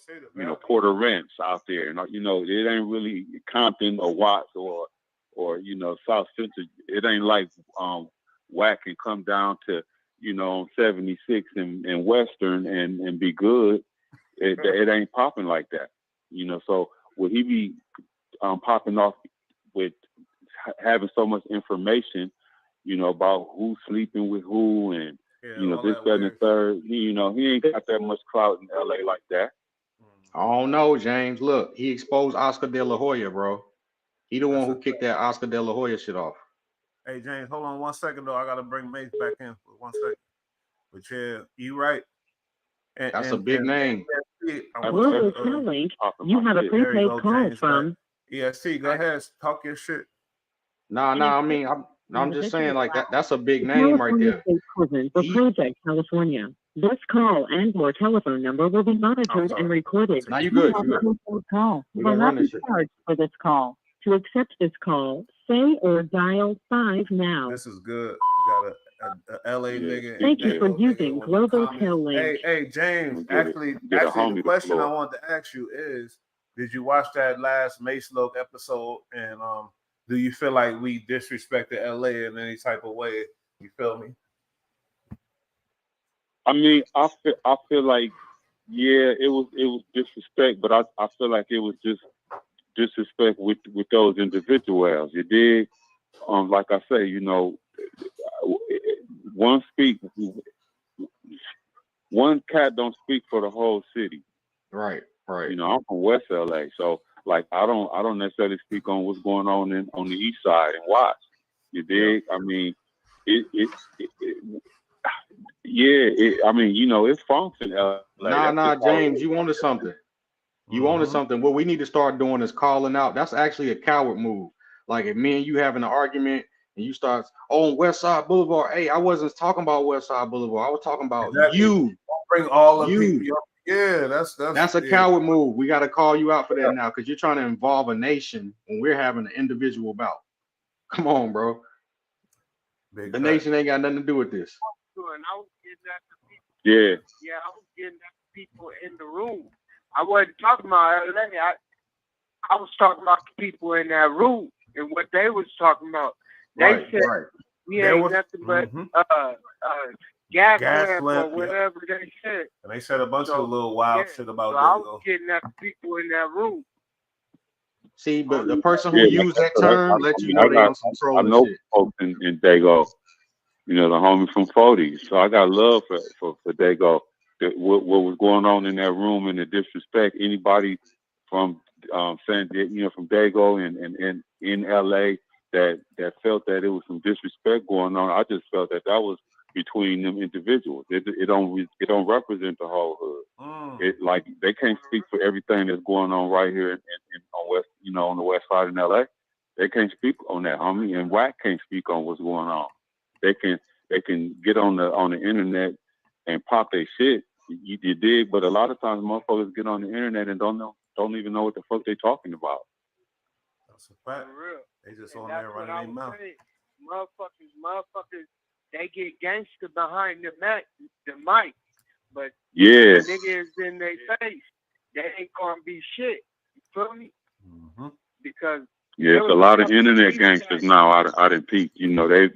say the valley. Port au Prince out there, and it ain't really Compton or Watts or South Central. It ain't like Wack and come down to on 76 and Western and be good. It ain't popping like that. So would he be popping off with having so much information, about who's sleeping with who and this, that, and the third. He ain't got that much clout in LA like that. I don't know, James. Look, he exposed Oscar De La Hoya, bro. He the one who kicked that Oscar De La Hoya shit off. Hey, James, hold on 1 second, though. I got to bring Mase back in for 1 second. But yeah, you right. That's a big name. Global Link, you have a prepaid call from EST. Go ahead, talk your shit. Nah. I mean, I'm just saying, like that's a big name right there. State Prison for Project California. This call and your telephone number will be monitored and recorded. Now you good. Call. You will not be charged for this call. To accept this call, say or dial 5 now. This is good. We got a LA nigga. Thank you for using Global Link. Hey, James. Actually, the question I wanted to ask you is: did you watch that last Mase Loc episode? And do you feel like we disrespected LA in any type of way? You feel me? I mean, I feel like, yeah, it was disrespect, but I feel like it was just disrespect with those individuals. You did, like I say, one cat don't speak for the whole city. Right. I'm from West LA, so like I don't necessarily speak on what's going on on the east side and watch. You dig? Yeah. I mean, it's function. Nah, James, you wanted something. Wanted something. What we need to start doing is calling out. That's actually a coward move. Like if me and you having an argument and you start on West Side Boulevard. Hey, I wasn't talking about West Side Boulevard. I was talking about you. Bring all of you. Yeah, that's a coward move. We got to call you out for that now because you're trying to involve a nation when we're having an individual bout. Come on, bro. The nation ain't got nothing to do with this. I was getting at the people. Yeah. Yeah, I was getting at the people in the room. I wasn't talking about LA. I was talking about the people in that room and what they was talking about. They said we ain't nothing but gas lamp or whatever they said. And they said a bunch of little wild shit about so I was getting at the people in that room. See, but the person who used that term let you know they on some trolling shit. I know folks in Dago, you know, the homie from 40s. So I got love for Dago. What was going on in that room and the disrespect. Anybody from San Diego, you know, from Dago and in LA that felt that it was some disrespect going on. I just felt that was between them individuals. It don't represent the whole hood. It like they can't speak for everything that's going on right here in on West, you know, on the West Side in LA. They can't speak on that, homie, and WAC can't speak on what's going on. They can get on the internet and pop their shit. You dig, but a lot of times motherfuckers get on the internet and don't even know what the fuck they talking about. That's a fact. For real. They just on there running their mouth. Motherfuckers, they get gangster behind the mic, but yeah, niggas in their face, they ain't gonna be shit. You feel me? Mm-hmm. Because it's a lot of internet gangsters now out in peak. You know, they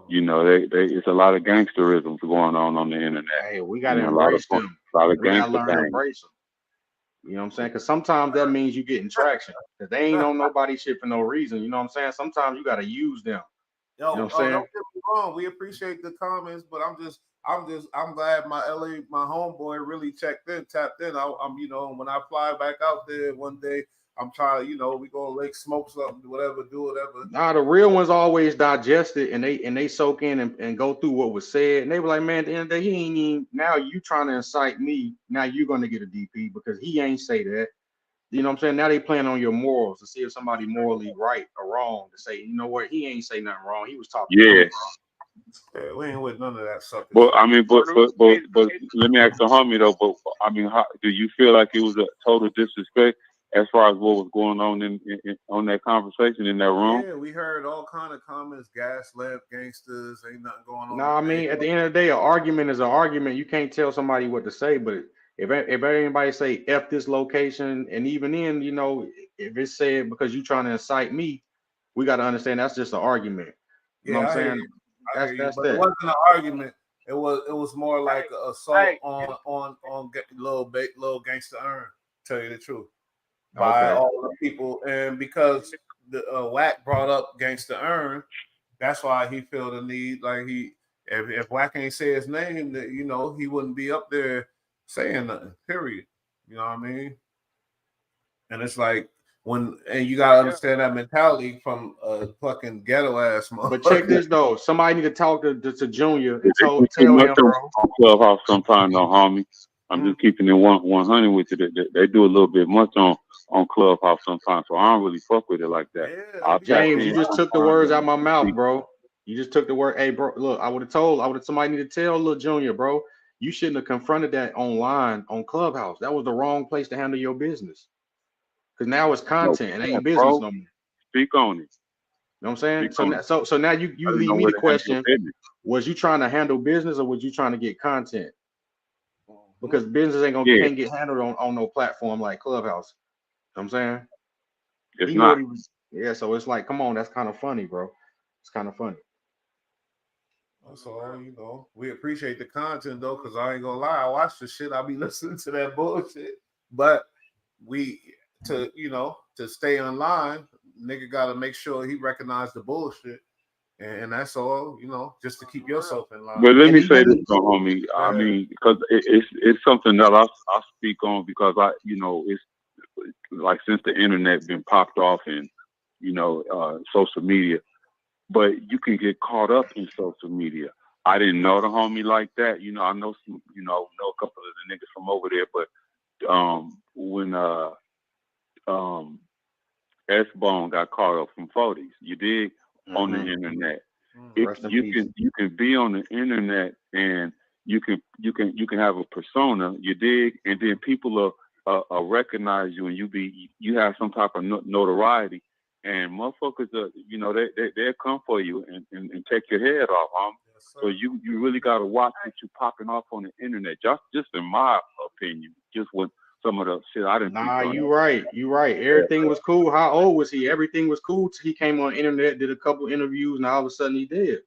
you know, it's a lot of gangsterism going on the internet. Hey, we gotta embrace them. We gotta learn to embrace them. You know what I'm saying? Because sometimes that means you getting traction. Because they ain't on nobody's shit for no reason. You know what I'm saying? Sometimes you gotta use them. You know what I'm saying? Don't get me wrong. We appreciate the comments, but I'm glad my homeboy really tapped in. I'm, you know, when I fly back out there one day, I'm trying to, you know, we gonna like smoke something, do whatever. Nah, the real ones always digest it and they soak in and go through what was said. And they were like, man, at the end of the day, he ain't even, now you trying to incite me. Now you're gonna get a DP because he ain't say that. You know what I'm saying? Now they playing on your morals to see if somebody morally right or wrong, to say, you know what, he ain't say nothing wrong. He was talking. Yeah. Yeah, we ain't with none of that stuff. Well, I mean, but let me ask the homie though. But I mean, how do you feel like it was a total disrespect as far as what was going on in on that conversation in that room? Yeah, we heard all kind of comments. Gas lamp gangsters, ain't nothing going on. No, I mean, at the end of the day, an argument is an argument. You can't tell somebody what to say, but if anybody say F this location, and even then, you know, if it's said because you trying to incite me, we got to understand that's just an argument. You know what I'm saying? That's but that. It wasn't an argument. It was more like an assault on little gangster earn. Tell you the truth, by all the people, and because the WAC brought up gangster earn, that's why he feel the need. Like if WAC ain't say his name, that, you know, he wouldn't be up there saying nothing. Period. You know what I mean? And it's like, and you gotta understand that mentality from a fucking ghetto ass motherfucker. But check this though, somebody need to talk to Junior and tell him, bro. On Clubhouse sometimes, though, homie. I'm just keeping it 100 with you. They do a little bit much on Clubhouse sometimes, so I don't really fuck with it like that. Yeah, James, you just took the words out of my mouth, bro. You just took the word. Hey, bro, look, somebody need to tell little Junior, bro. You shouldn't have confronted that online on Clubhouse. That was the wrong place to handle your business. Because now it's content and ain't business no more. Speak on it. You know what I'm saying? So now you leave me the question: was you trying to handle business or was you trying to get content? Because business can't get handled on no platform like Clubhouse. You know what I'm saying? It's not. So it's like, come on, that's kind of funny, bro. It's kind of funny. That's all, you know. We appreciate the content though, because I ain't gonna lie, I watch the shit. I be listening to that bullshit. But to stay online, nigga gotta make sure he recognize the bullshit. And that's all, you know, just to keep yourself in line. But let me say this, homie. I mean, because it's something that I speak on because it's like since the internet been popped off and social media, but you can get caught up in social media. I didn't know the homie like that. You know, I know some, know a couple of the niggas from over there, but when S-Bone got caught up from 40s, you dig, on the internet. You can be on the internet and you can have a persona, you dig, and then people will recognize you and you have some type of notoriety, and motherfuckers they'll come for you and take your head off, Yes, so you really gotta watch what you popping off on the internet. Just in my opinion, just what some of the shit I didn't. Nah, you right. Everything was cool. How old was he? Everything was cool till he came on the internet, did a couple interviews, and all of a sudden he did.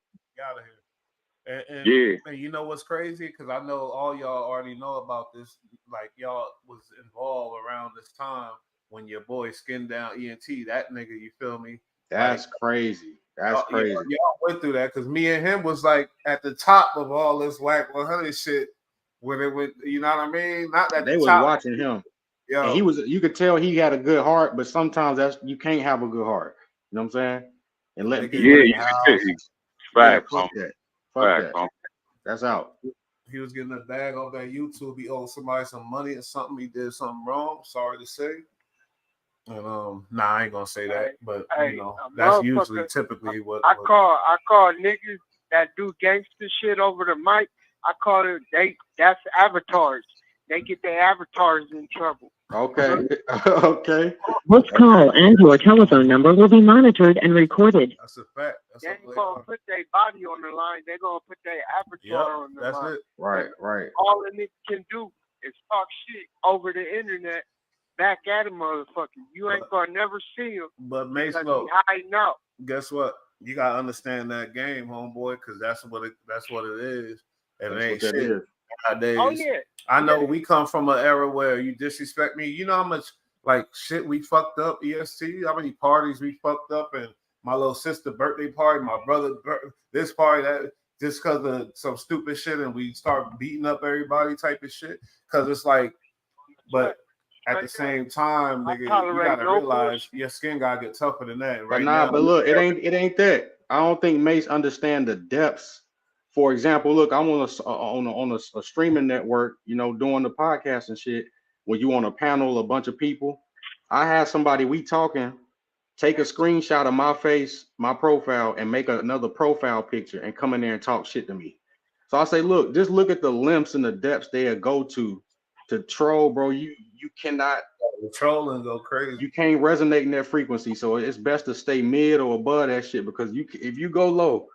Out of here. And you know what's crazy? Because I know all y'all already know about this. Like y'all was involved around this time when your boy skinned down ENT. That nigga, you feel me? That's crazy. That's crazy. Y'all went through that because me and him was like at the top of all this whack 100 shit when it went. You know what I mean? Not that they the was top. watching him. Yo. And he was. You could tell he had a good heart, but sometimes you can't have a good heart. You know what I'm saying? And letting people in your house. Fuck that. Fuck that. That's out. He was getting a bag off that YouTube. He owed somebody some money or something. He did something wrong. Sorry to say. And I ain't gonna say that, but you know, that's usually typically what I call niggas that do gangster shit over the mic. I call it that's avatars. They get their avatars in trouble. Okay. Okay. This call and your telephone number will be monitored and recorded. That's a fact. They ain't gonna put their body on the line. They're gonna put their avatar on the line. That's it. Right. All a nigga can do is talk shit over the internet back at a motherfucker. You ain't gonna never see him. But Mase Loc, hiding out. Guess what? You gotta understand that game, homeboy, because that's what it is. And it ain't shit nowadays. Oh yeah. I know we come from an era where you disrespect me. You know how much like shit we fucked up, EST, how many parties we fucked up, and my little sister birthday party, my brother this party, that just because of some stupid shit, and we start beating up everybody type of shit. Because it's like, but at the same time, nigga, you gotta realize your skin gotta get tougher than that. Right now, but look, it ain't that. I don't think Mase understand the depths. For example, look, I'm on a streaming network, you know, doing the podcast and shit. When you on a panel, a bunch of people, I had somebody we talking, take a screenshot of my face, my profile, and make another profile picture and come in there and talk shit to me. So I say, look, just look at the lengths and the depths they'll go to troll, bro. You cannot troll and go crazy. You can't resonate in that frequency. So it's best to stay mid or above that shit, because if you go low,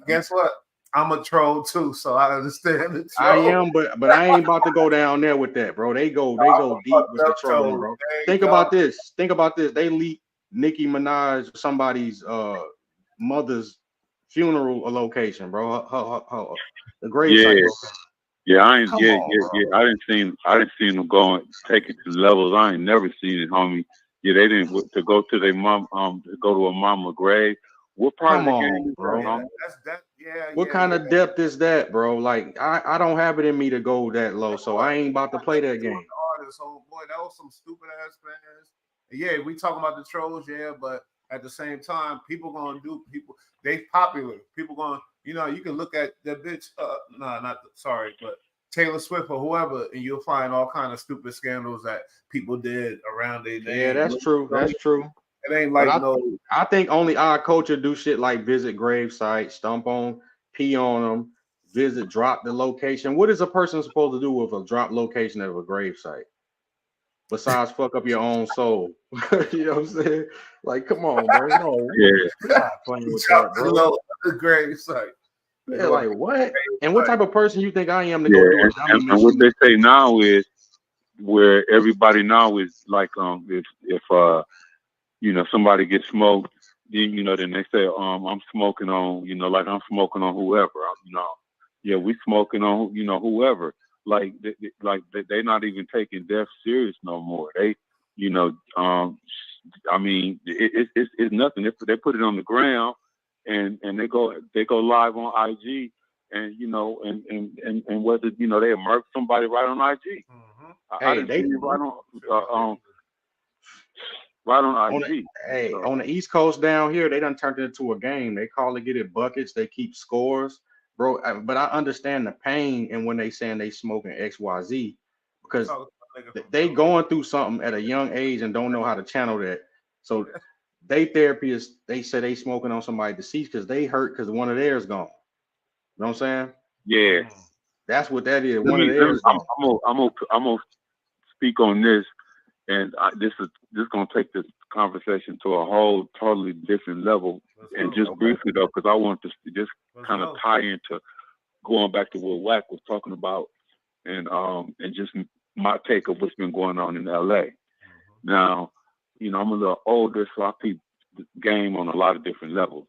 guess what? I'm a troll too, so I understand it. I am, but I ain't about to go down there with that, bro. They go deep with the trolling, bro. Think about this. They leaked Nicki Minaj, somebody's mother's funeral location, bro. The grave site location. Yeah, I didn't see them going take it to levels I ain't never seen it, homie. Yeah, they didn't to go to their mom to go to a mama grave. What part of the game, bro? Yeah, what kind of depth is that, bro? Like I don't have it in me to go that low, so I ain't about to play that game. Oh boy, that was some stupid ass fans. Yeah, we talking about the trolls, but at the same time, they popular. People gonna, you know, you can look at that bitch. But Taylor Swift or whoever, and you'll find all kind of stupid scandals that people did around their name. Yeah, that's true. That's true. It ain't like I think only our culture do shit like visit grave sites, stomp on, pee on them, drop the location. What is a person supposed to do with a drop location of a grave site? Besides fuck up your own soul. You know what I'm saying? Like, come on, bro. No, not playing with that, bro. The grave site. Yeah, like what? And what type of person you think I am to go do a dummy mission? And what they say now is where everybody now is like if you know, somebody gets smoked, you know, then they say, I'm smoking on, you know, like I'm smoking on whoever, you know. Yeah, we smoking on, you know, whoever. Like they're not even taking death serious no more. They, you know, I mean, it's nothing. They put it on the ground, and they go live on IG, and you know, and whether you know they murk somebody right on IG. Mm-hmm. I didn't see it right on IG. On the East Coast down here, they done turned it into a game. They call it, get it buckets. They keep scores, bro. But I understand the pain and when they saying they smoking XYZ, because they going through something at a young age and don't know how to channel that. So they therapy is, they say they smoking on somebody deceased because they hurt because one of theirs gone. You know what I'm saying? Yeah. That's what that is. One of theirs gone. I'm gonna speak on this. And this is going to take this conversation to a whole totally different level. And just briefly though, because I want to just kind of tie into going back to what Wack was talking about, and just my take of what's been going on in LA. Now, you know, I'm a little older, so I peep the game on a lot of different levels.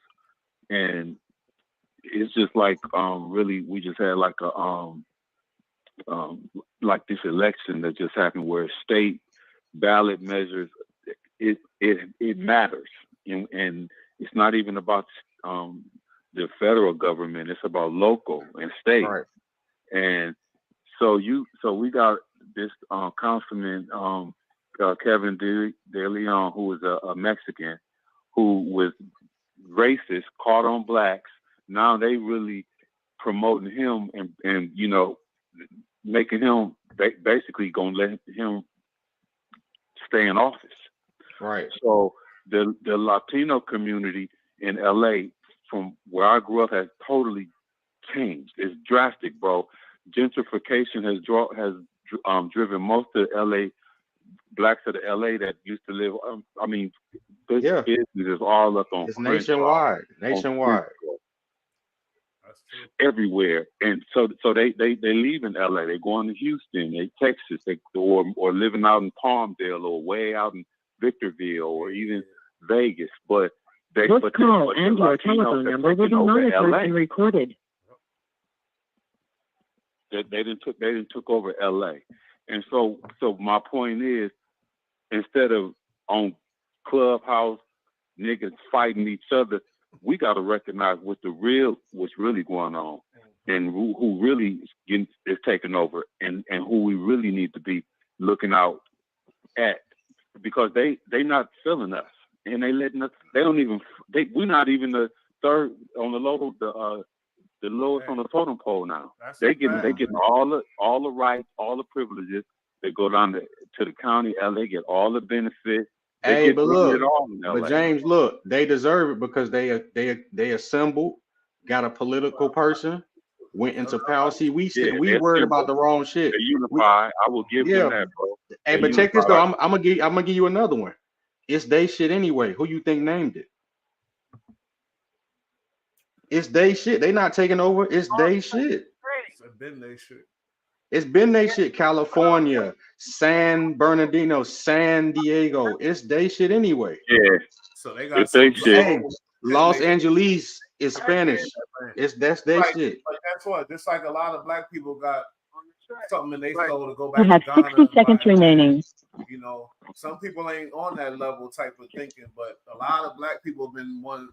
And it's just like really we just had like this election that just happened where state ballot measures it matters. And it's not even about the federal government, it's about local and state. Right. And so we got this councilman Kevin De Leon, who is a Mexican, who was racist, caught on blacks. Now they really promoting him and you know, making him basically gonna let him stay in office. Right. So the Latino community in LA, from where I grew up, has totally changed. It's drastic, bro. Gentrification has driven most of the LA blacks of the LA that used to live. I mean, this business is all up on. It's nationwide. Everywhere, and so they leave in LA. They going to Houston, they Texas, or living out in Palmdale or way out in Victorville or even Vegas. But this call and your telephone number will be monitored and recorded. They didn't took over LA, and so my point is, instead of on Clubhouse niggas fighting each other, we got to recognize what's really going on, and who really is taking over, and who we really need to be looking out at, because they not feeling us, and they letting us. We're not even the third on the lowest on the totem pole now. They getting all the rights, all the privileges. They go down to the county, LA, get all the benefits. Hey, but look, but James, look, they deserve it because they assembled, got a political person, went into power. See, we worried about the wrong shit. They unify. I will give them that, bro. Hey, but check this though. I'm gonna give you another one. It's they shit anyway. Who you think named it? It's they shit. They not taking over. It's they shit. It's been they shit. It's been they shit. California, San Bernardino, San Diego. It's they shit anyway. Yeah. So they got they shit. Hey, Los Angeles is Spanish. That's their shit. But that's what. Just like a lot of black people got something in their soul to go back. You have to Ghana 60 seconds remaining. You know, some people ain't on that level type of thinking, but a lot of black people have been going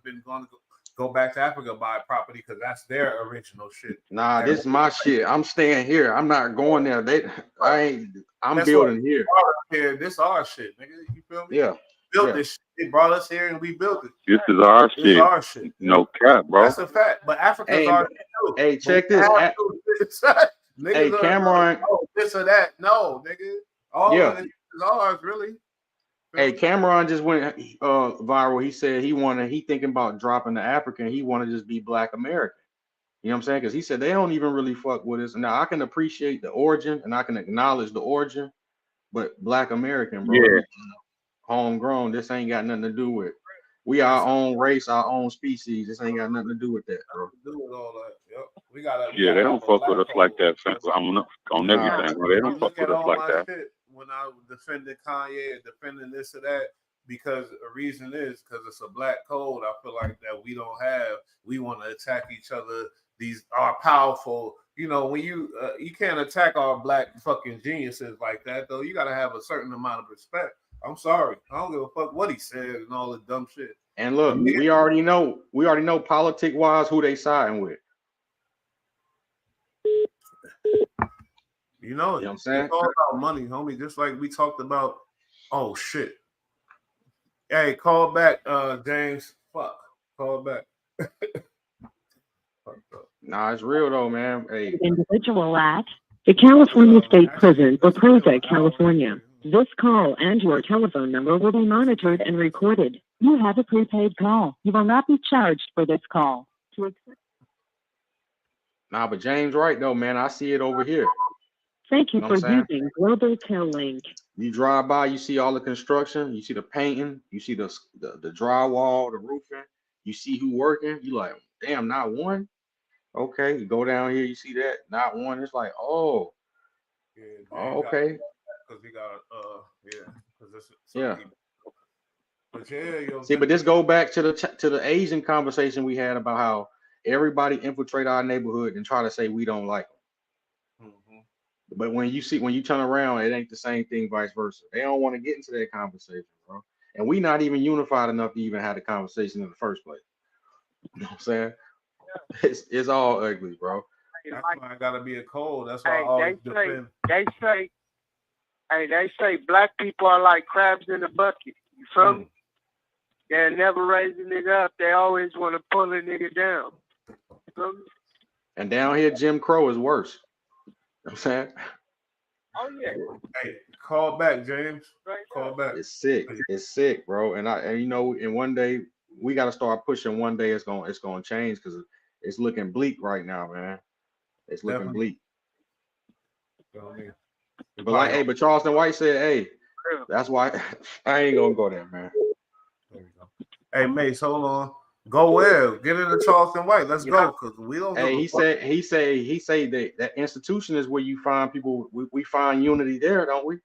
to go back to Africa, buy property because that's their original shit. Nah, this is my shit. I'm staying here. I'm not going there. I'm building here. Here, this our shit, nigga. You feel me? Yeah. Built this shit. They brought us here and we built it. This is our shit. It's our shit. No cap, bro. That's a fact. But Africa's our shit too. Hey, check this. Hey, Cameron. This or that. No, nigga. All of it is ours, really. Hey, Cameron just went viral. He said he thinking about dropping the African. He want to just be Black American. You know what I'm saying? Because he said they don't even really fuck with us. Now I can appreciate the origin and I can acknowledge the origin, but Black American, bro, homegrown. This ain't got nothing to do with. We our own race, our own species. This ain't got nothing to do with that, bro. Do with all that. Yep. They don't fuck with us like that. On everything. They don't fuck with us like that. When I defended Kanye and defending this or that, because the reason is because it's a black code. I feel like that we don't have. We want to attack each other. These are powerful. You know, when you can't attack our black fucking geniuses like that, though. You got to have a certain amount of respect. I'm sorry. I don't give a fuck what he said and all the dumb shit. And look, we already know politic wise who they siding with. You know what I'm saying? It's all about money, homie. Just like we talked about. Oh shit. Hey, call back, James. Fuck. Call back. Nah, it's real though, man. Hey. Individual at the California State Prison for Proza, California. This call and your telephone number will be monitored and recorded. You have a prepaid call. You will not be charged for this call. Nah, but James right though, man. I see it over here. Thank you for using Global Tel Link. You drive by, you see all the construction, you see the painting, you see the drywall, the roofing, you see who working. You like, damn, not one. Okay, you go down here, you see that, not one. It's like, oh, Yeah, Oh, okay. Because we got because this Yeah. But yeah, yo, See, but this go back to the Asian conversation we had about how everybody infiltrate our neighborhood and try to say we don't like them. Mm-hmm. But when you turn around, it ain't the same thing, vice versa. They don't want to get into that conversation, bro. And we not even unified enough to even have the conversation in the first place. You know what I'm saying? It's all ugly, bro. That's why I gotta be a code. That's why I always defend. They say black people are like crabs in a bucket. You feel me? They never raise a nigga up. They always want to pull a nigga down. You feel me? And down here, Jim Crow is worse. You know what I'm saying? Oh yeah. Hey, call back, James. Call back. It's sick. It's sick, bro. And and one day we got to start pushing. One day it's gonna change because it's looking bleak right now, man. It's looking bleak. But but Charleston White said, hey, that's why I ain't gonna go there, man. There we go. Hey, Mase, hold on. Go where? Get into Charleston White. Let's go, because we don't. Hey, he say that institution is where you find people. We find unity there, don't we?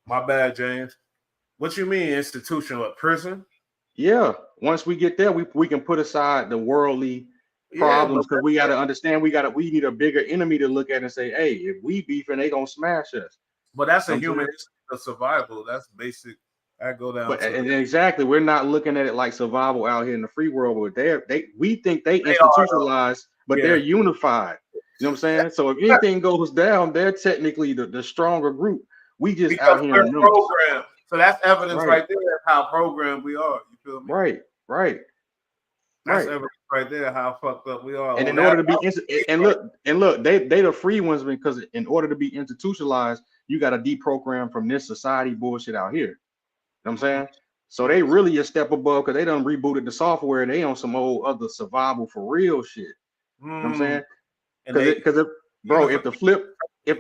My bad, James. What you mean institution? What, prison? Yeah. Once we get there, we can put aside the worldly problems because we got to understand we need a bigger enemy to look at and say, hey, if we beefing, they gonna smash us. But that's a human survival. That's basic. I go down. But and exactly, we're not looking at it like survival out here in the free world. But we think they institutionalized, but they're unified. You know what I'm saying? So if anything goes down, they're technically the stronger group. We just out here in program. So that's evidence right there of how programmed we are. You feel me? Right. That's evidence right there how fucked up we are. And in order to be look, they the free ones because in order to be institutionalized, you got to deprogram from this society bullshit out here. You know what I'm saying? So they really a step above because they done rebooted the software and they on some old other survival for real shit. You know what I'm saying? Because if the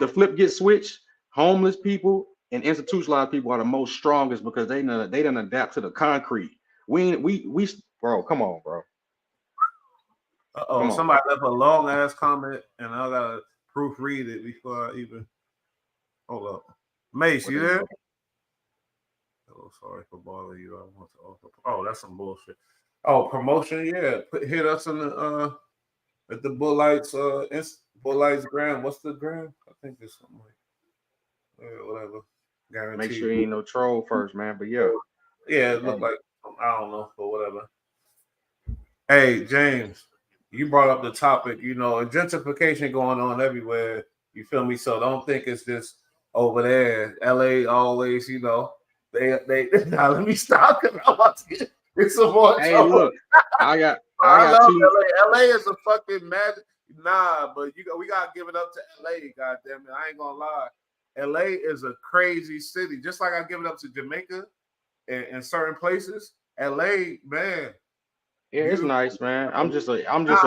flip gets switched, homeless people and institutionalized people are the most strongest because they done adapt to the concrete. We bro, come on, bro. Somebody left a long ass comment and I gotta proofread it before I even hold up. Mase, you there? Oh, sorry for bothering you. I want to offer. Oh, that's some bullshit. Oh, promotion, yeah. Hit us in the at the Bullites gram. What's the gram? I think it's something like whatever. Guaranteed. Make sure you ain't no troll first, man. But yeah, it looked like I don't know, but whatever. Hey, James, you brought up the topic. Gentrification going on everywhere. You feel me? So don't think it's just over there. LA always, They now let me stop because I'm about to get some more trouble. Look, I got love LA. LA is a fucking magic. Nah, but we gotta give it up to LA. Goddamn it, I ain't gonna lie. LA is a crazy city. Just like I give it up to Jamaica and certain places. LA, man. Yeah, it's nice, man. I'm just an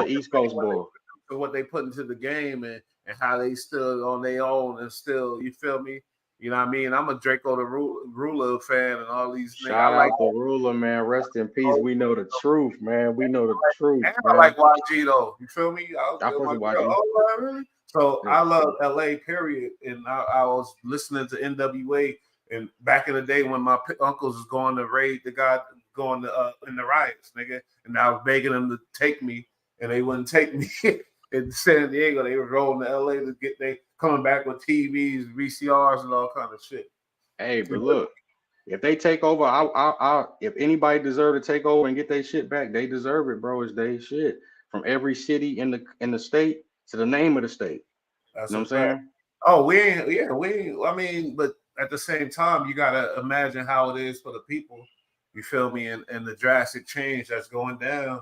East Coast boy. For what they put into the game and how they stood on their own and still, you feel me? You know what I mean? I'm a Draco the Ruler fan and all these niggas. Shout out the Ruler, man. Rest in peace. We know the truth, man. We know the truth. And I like YG though. You feel me? I fucking YG. Oh, really? So I love LA, period. And I was listening to NWA and back in the day when my uncles was going to raid the guy going to in the riots, nigga. And I was begging them to take me and they wouldn't take me. In San Diego, they were rolling to LA to get coming back with TVs, VCRs, and all kind of shit. Hey, but look, if they take over, if anybody deserve to take over and get their shit back, they deserve it, bro. It's their shit from every city in the state to the name of the state. That's you know what I'm saying? Oh, we ain't. I mean, but at the same time, you gotta imagine how it is for the people. You feel me? And the drastic change that's going down.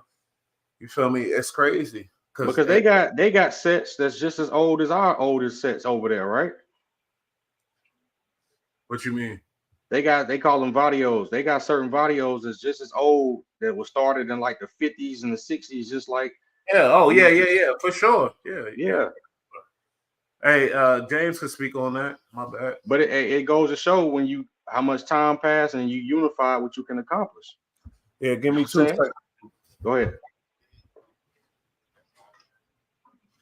You feel me? It's crazy. Because they got sets that's just as old as our oldest sets over there, right? What you mean? They call them vadios. They got certain vadios that's just as old that was started in like the 50s and the 60s, just like yeah, for sure. Yeah. Hey, James could speak on that. My bad. But it goes to show how much time passed and you unify what you can accomplish. Yeah, give me 2 seconds. Go ahead.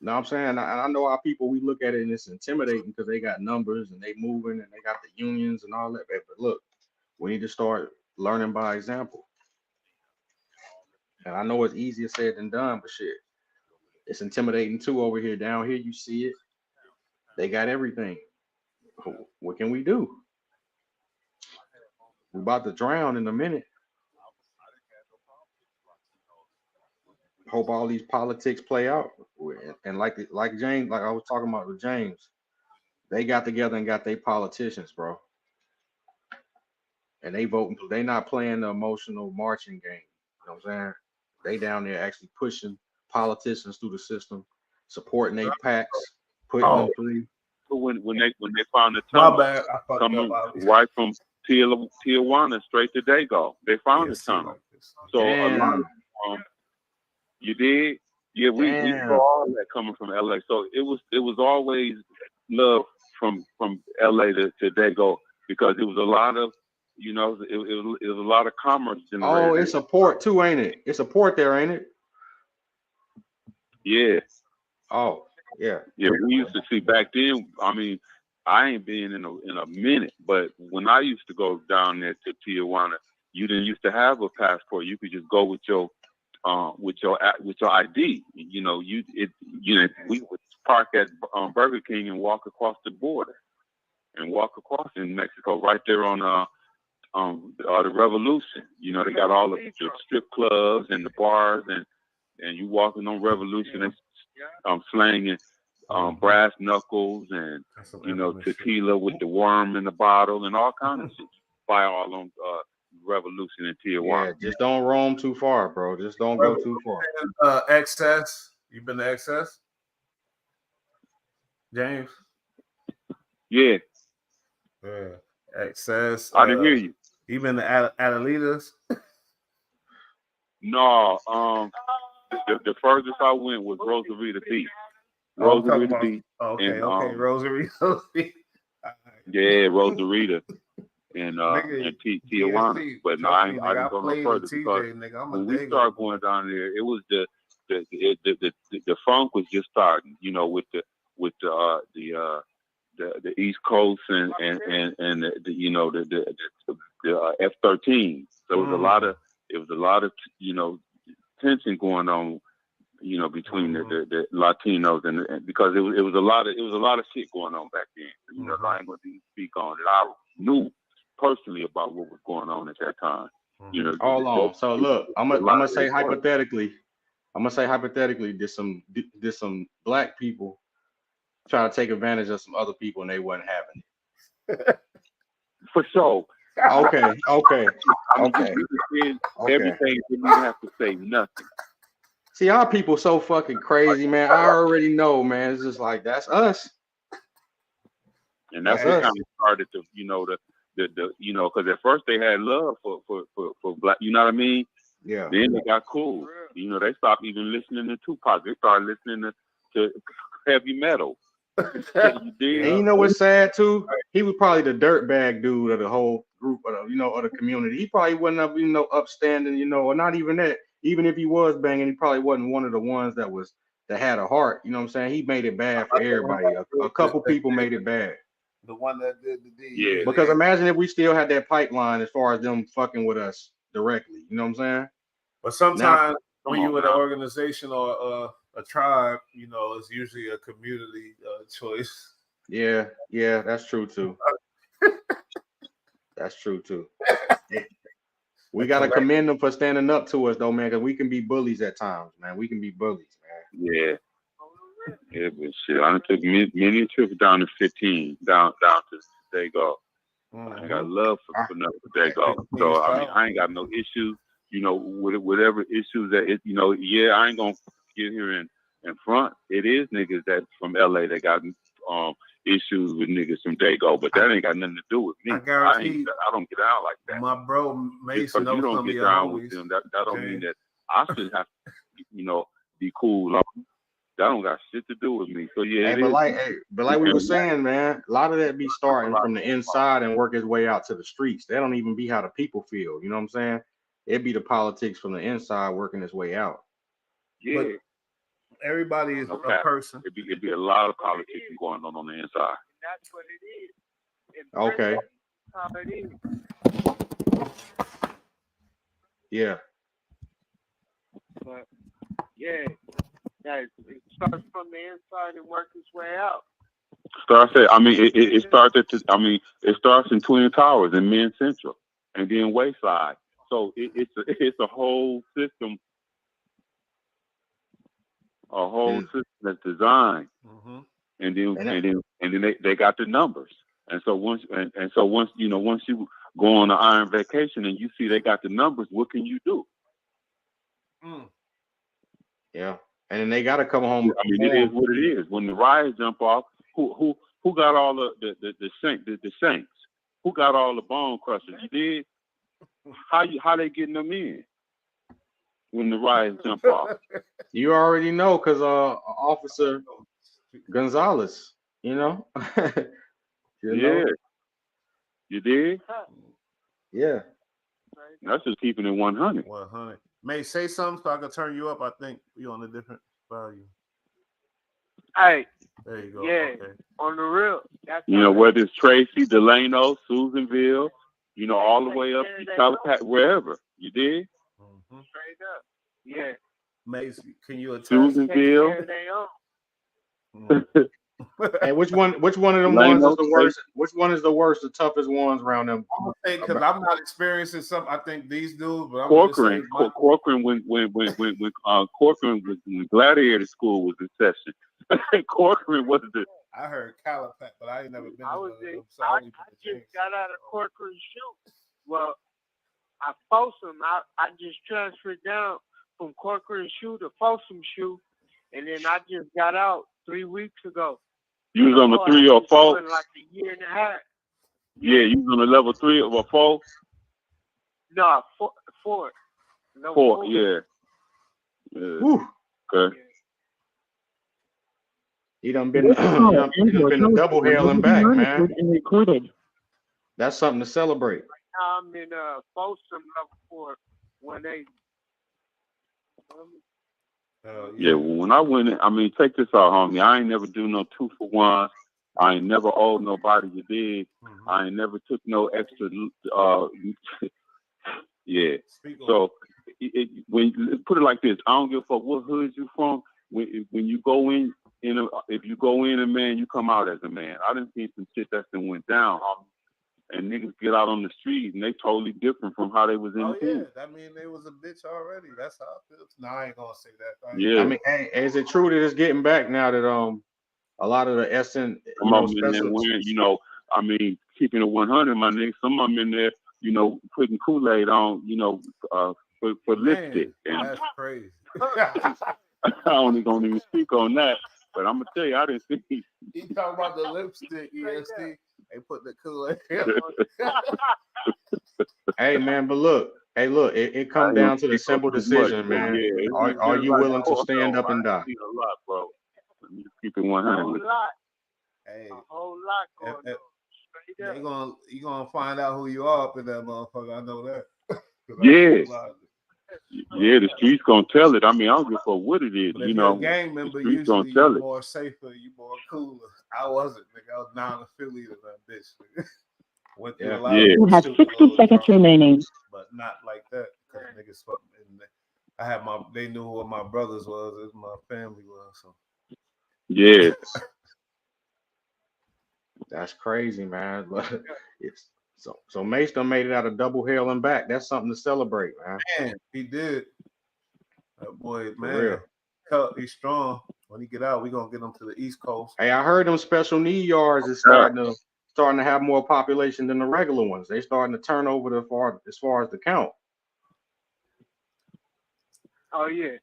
know what I'm saying? I know our people, we look at it and it's intimidating because they got numbers and they moving and they got the unions and all that. But look, we need to start learning by example. And I know it's easier said than done, but shit, it's intimidating too over here. Down here, you see it. They got everything. What can we do? We're about to drown in a minute. Hope all these politics play out. And like James, like I was talking about with James, they got together and got their politicians, bro. And they voting. They not playing the emotional marching game. You know what I'm saying? They down there actually pushing politicians through the system, supporting their PACs, putting them through. When they found the My tunnel bad. I fucked coming up. right from Tijuana straight to Dago, they found the tunnel. So a lot of you did, yeah. We saw all that coming from LA. So it was always love from LA to Dago because it was a lot of, you know, it was a lot of commerce generated. Oh, it's a port too, ain't it? It's a port there, ain't it? Yeah. Oh, yeah. Yeah, we used to see back then. I mean, I ain't been in a minute, but when I used to go down there to Tijuana, you didn't used to have a passport. You could just go with your ID. You know, we would park at Burger King and walk across the border, and walk across in Mexico, right there on the Revolution. You know, they got all the strip clubs and the bars, and you walking on Revolution and slanging brass knuckles and, you know, tequila with the worm in the bottle and all kinds of shit. Fire all on Revolution in Tijuana. Yeah, just don't roam too far, bro. Just don't go too far. Excess. You been to Excess? James? Yeah. Excess. I didn't hear you. You been to Adelitas? No. The furthest I went was Rosarita Beach. Rosarita Beach. Okay, and, Rosarita Beach. Yeah, Rosarita and Tijuana. But no, I didn't go no further because when we started going down there, it was the funk was just starting, you know, with the East Coast and the you know the F-13. So it was a lot of you know tension going on, you know, between the Latinos and because it was a lot of shit going on back then. You know, I ain't gonna speak on it. I knew personally about what was going on at that time. You know. Hold on. So look, I'm gonna say hypothetically. Did some black people try to take advantage of some other people and they wasn't having it? For sure. Okay. Everything didn't have to say nothing. See, our people so fucking crazy, man. I already know, man. It's just like that's us. And that's what kind of started to, you know, the you know, because at first they had love for black, you know what I mean? Yeah. Then they got cool. You know, they stopped even listening to Tupac. They started listening to heavy metal. And you know what's sad too? He was probably the dirtbag dude of the whole group, of the community. He probably wasn't up, you know, upstanding, you know, or not even that. Even if he was banging, he probably wasn't one of the ones that had a heart. You know what I'm saying? He made it bad for everybody. A couple people made it bad. The one that did the deed. Yeah. Because imagine if we still had that pipeline as far as them fucking with us directly. You know what I'm saying? But sometimes when you're with an organization or a tribe, you know, it's usually a community choice. Yeah, that's true too. That's true too. We gotta commend them for standing up to us though, man, because we can be bullies at times, man. We can be bullies, man. Yeah, but shit, I took many trips down to 15, down to Dago. I got love for Dago. So I mean, I ain't got no issues, you know, with whatever issues that it, you know. Yeah, I ain't gonna get here in front. It is niggas that from LA that got issues with niggas from Dago, but that ain't got nothing to do with me. I don't get out like that. My bro Mase knows you don't get down with them. That don't mean that I should have to, you know, be cool. That don't got shit to do with me. So yeah, but like we were saying, man, a lot of that be starting from the inside and work its way out to the streets. That don't even be how the people feel. You know what I'm saying? It be the politics from the inside working its way out. Yeah. Everybody is Okay. a person. It'd be a lot of politics going on the inside. That's what it is. Okay. How it is. Yeah. But yeah, it starts from the inside and works its way out. It starts in Twin Towers and Men's Central, and then Wayside. So it's a whole system, system that's designed, and then they got the numbers. And so once you go on an iron vacation and you see they got the numbers, what can you do? Yeah, and then they got to come home. I mean, it is what it is. When the riots jump off, who got all the Saints? Who got all the bone crushers? You did? How they getting them in when the riots jump off? You already know, because Officer Gonzalez, you know. Yeah. You did? Yeah. That's just keeping it 100. 100. May say something so I can turn you up. I think you're on a different value. Hey. There you go. Yeah. Okay. On the real. That's whether it's Tracy, Delano, Susanville, all the way up to Calipat, wherever. You did? Straight up. Yeah. Mace, can you attest? Susanville. Hey, which one of them ones is the worst? Which one is the worst, the toughest ones around them? I'm gonna say, because I'm not experiencing some. I think these dudes, but I'm Corcoran when Corcoran was when Gladiator School was in session. Corcoran was the. I heard Calipat, but I ain't never been. I just got out of Corcoran shoot. Well, I Folsom. I just transferred down from Corcoran shoe to Folsom shoe, and then I just got out 3 weeks ago. You was on the 3 or 4? Like a year and a half. Yeah, you was on the level 3 or 4? No, 4. No, 4, yeah. Okay. He done been a double hell and back, man. That's something to celebrate. Now I'm in Folsom level 4 when they. Yeah, well, when I went in, take this out, homie. I ain't never do no 2-for-1. I ain't never owed nobody you did. I ain't never took no extra. Yeah. So when put it like this, I don't give a fuck what hood you from. When you go in, if you go in a man, you come out as a man. I done seen some shit that done went down, homie. And niggas get out on the street and they totally different from how they was in the hood. I mean, they was a bitch already. That's how I feel. No, I ain't gonna say that. Yeah. I mean, hey, is it true that it's getting back now that a lot of the SN, keeping it 100, my nigga. Some of them in there, putting Kool-Aid on, for lipstick. And that's crazy. I don't even speak on that, but I'm gonna tell you, I didn't see. You talking about the lipstick, EST? They put the Kool-Aid. Hey man, but look, it comes down to the simple decision, man. Yeah, are you willing to stand up and die? A lot, bro. Keep it 100. A whole lot. Hey, a whole lot going on. You gonna find out who you are up in that motherfucker. I know that. Yeah. Yeah, the streets gonna tell it. I don't give a fuck what it is. But if you're a gang member, usually you're more safer, you more cooler. I wasn't, nigga. I was non-affiliated that bitch. Went through a lot of you have 60 seconds remaining. But not like that. Because niggas fucking. I had they knew who my brothers was, as my family was. So. Yeah. That's crazy, man. It's so Mase done made it out of double hell and back. That's something to celebrate, man. Man, he did. That boy, man, he's strong. When he get out, we gonna get him to the East Coast. Hey, I heard them special need yards is starting to have more population than the regular ones. They starting to turn over as far as the count. Oh yeah,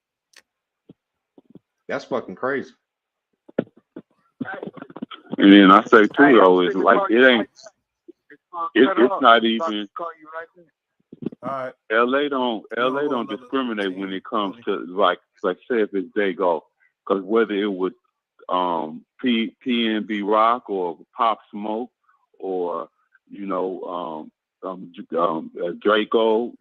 that's fucking crazy. And then I say too, though, it's like it ain't. It's not even. All right. LA don't discriminate when it comes to like say if it's day golf, because whether it was PNB Rock or Pop Smoke or Draco.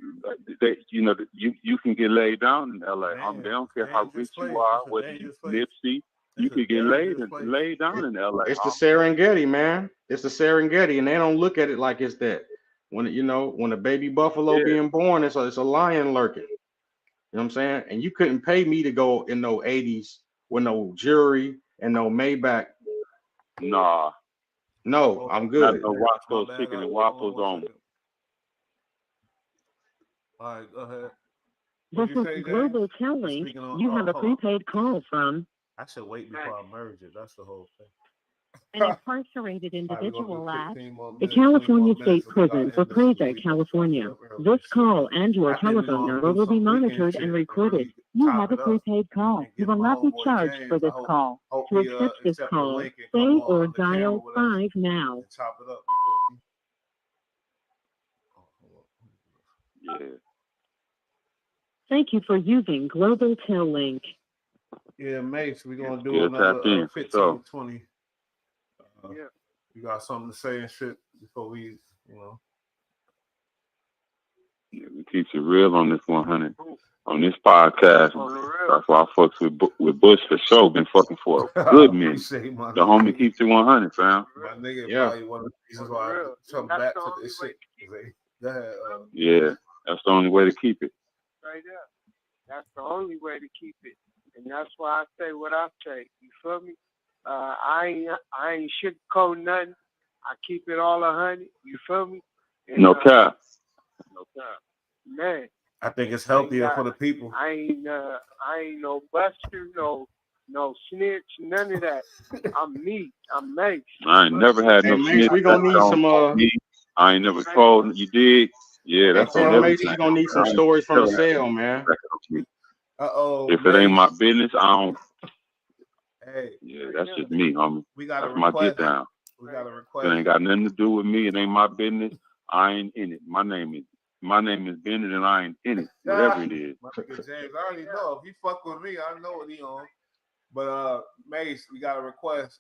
You can get laid down in LA. Man, They don't care how dangerous rich you place. are, It's a whether you dangerous place. Nipsey. You It's a could get dangerous place. laid down in LA. It's the Serengeti, man. It's the Serengeti, and they don't look at it like it's that. When when a baby buffalo being born, it's a lion lurking. You know what I'm saying? And you couldn't pay me to go in no 80s with no jewelry and no Maybach. Nah. No, I'm Not good. no Roscoe's chicken and waffles on. All right, go ahead. This is Global Telling. You have a prepaid call from. I should wait before I merge it. That's the whole thing. An incarcerated individual at the California State Prison for Presa, California. This call and your telephone number will be monitored and recorded. You have a prepaid call. You will not be charged for this call. To accept this call, say or dial 5 now. Chop it up. Yeah. Thank you for using Global Tel Link. Yeah, Mase, we're going to do another 15, 20. You got something to say and shit before we, Yeah, we keep it real on this 100. On this podcast. That's why I fucks with Bush for sure. Been fucking for a good minute. The homie keeps it 100, fam. My nigga probably one of the reasons why I come back to this shit. Go ahead. Yeah, that's the only way to keep it. Right there. That's the only way to keep it. And that's why I say what I say. You feel me? I ain't sugarcoat nothing. I keep it all 100. You feel me? And, no cap. No cap. Man. I think it's healthier for the people. I ain't no buster, no snitch, none of that. I'm me. I'm Mase. I ain't never had no snitch. We gonna need some I ain't never told you dig. Yeah, that's on Mase, we gonna need some stories from the cell, man. If it ain't my business, I don't. Hey, yeah, that's just me, homie. That's my get down. We got a request. It ain't got nothing to do with me. It ain't my business. I ain't in it. My name is Bennett, and I ain't in it. Whatever it is. My nigga James, I already know. If he fuck with me, I know what he on. But Mase, we got a request.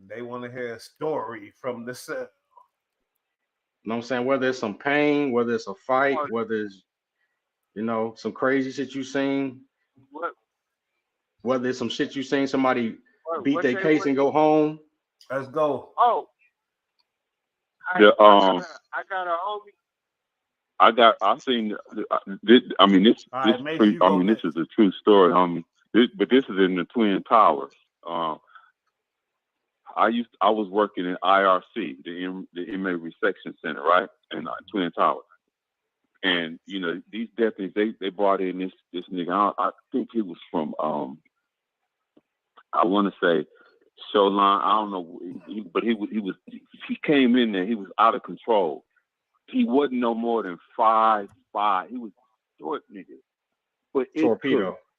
They want to hear a story from the set. You know what I'm saying? Whether it's some pain, whether it's a fight, whether it's some crazy shit you seen. Whether it's some shit you seen somebody beat their case and go home. Let's go. Oh. I got a homie. I seen this. I mean, this is a true story, homie. But this is in the Twin Towers. I was working in IRC, the Inmate Reception Center, right, in Twin Towers. And these deputies, they brought in this nigga. I think he was from I want to say Shoreline. I don't know, but he came in there. He was out of control. He wasn't no more than 5'5". He was short nigga. But it took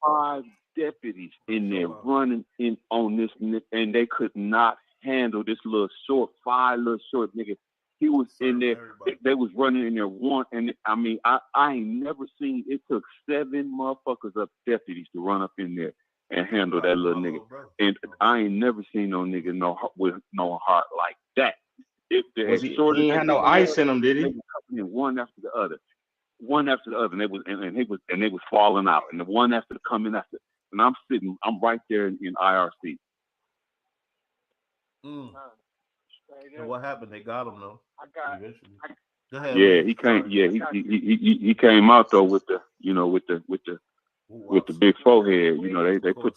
5 deputies in there running in on this, and they could not handle this little short nigga. He was in there. They was running in there one, and I mean, I ain't never seen. It took 7 motherfuckers up deputies to run up in there and handle that little nigga. And I ain't never seen no nigga with no heart like that. He ain't had no ice in him, did he? One after the other, and they was falling out, and the one after the coming after, and I'm right there in IRC. And what happened? They got him though. Go ahead, yeah, he came. Yeah, he came out though with the big forehead. They put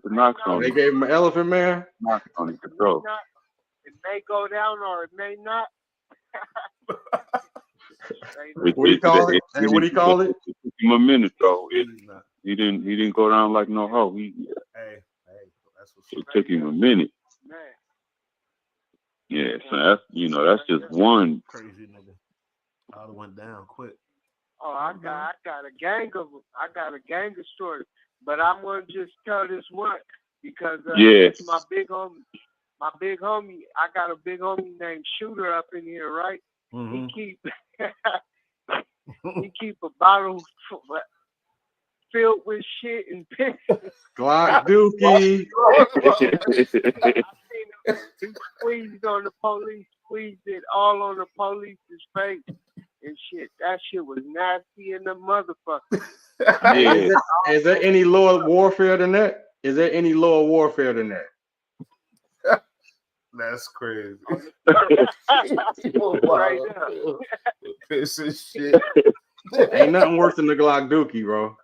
the knocks on. They gave him an elephant man. Knocks on his throat. It may go down or it may not. What do you call it? Hey, what do you call it? It took him a minute though. He didn't go down like no hoe. Hey, that's what's it took him a minute. Man. Yeah, so that's just one crazy nigga. I went down quick. Oh, I got a gang of them. I got a gang of stories, but I'm gonna just tell this one because it's my big homie. My big homie, I got a big homie named Shooter up in here, right? Mm-hmm. He keep a bottle filled with shit and piss. Glock Dookie. I seen him. He squeezed on the police squeezed it all on the police's face and shit. That shit was nasty in the motherfucker. Hey, is there any lower warfare than that? Is there any lower warfare than that? That's crazy. Right now. Piss and shit. Ain't nothing worse than the Glock Dookie, bro.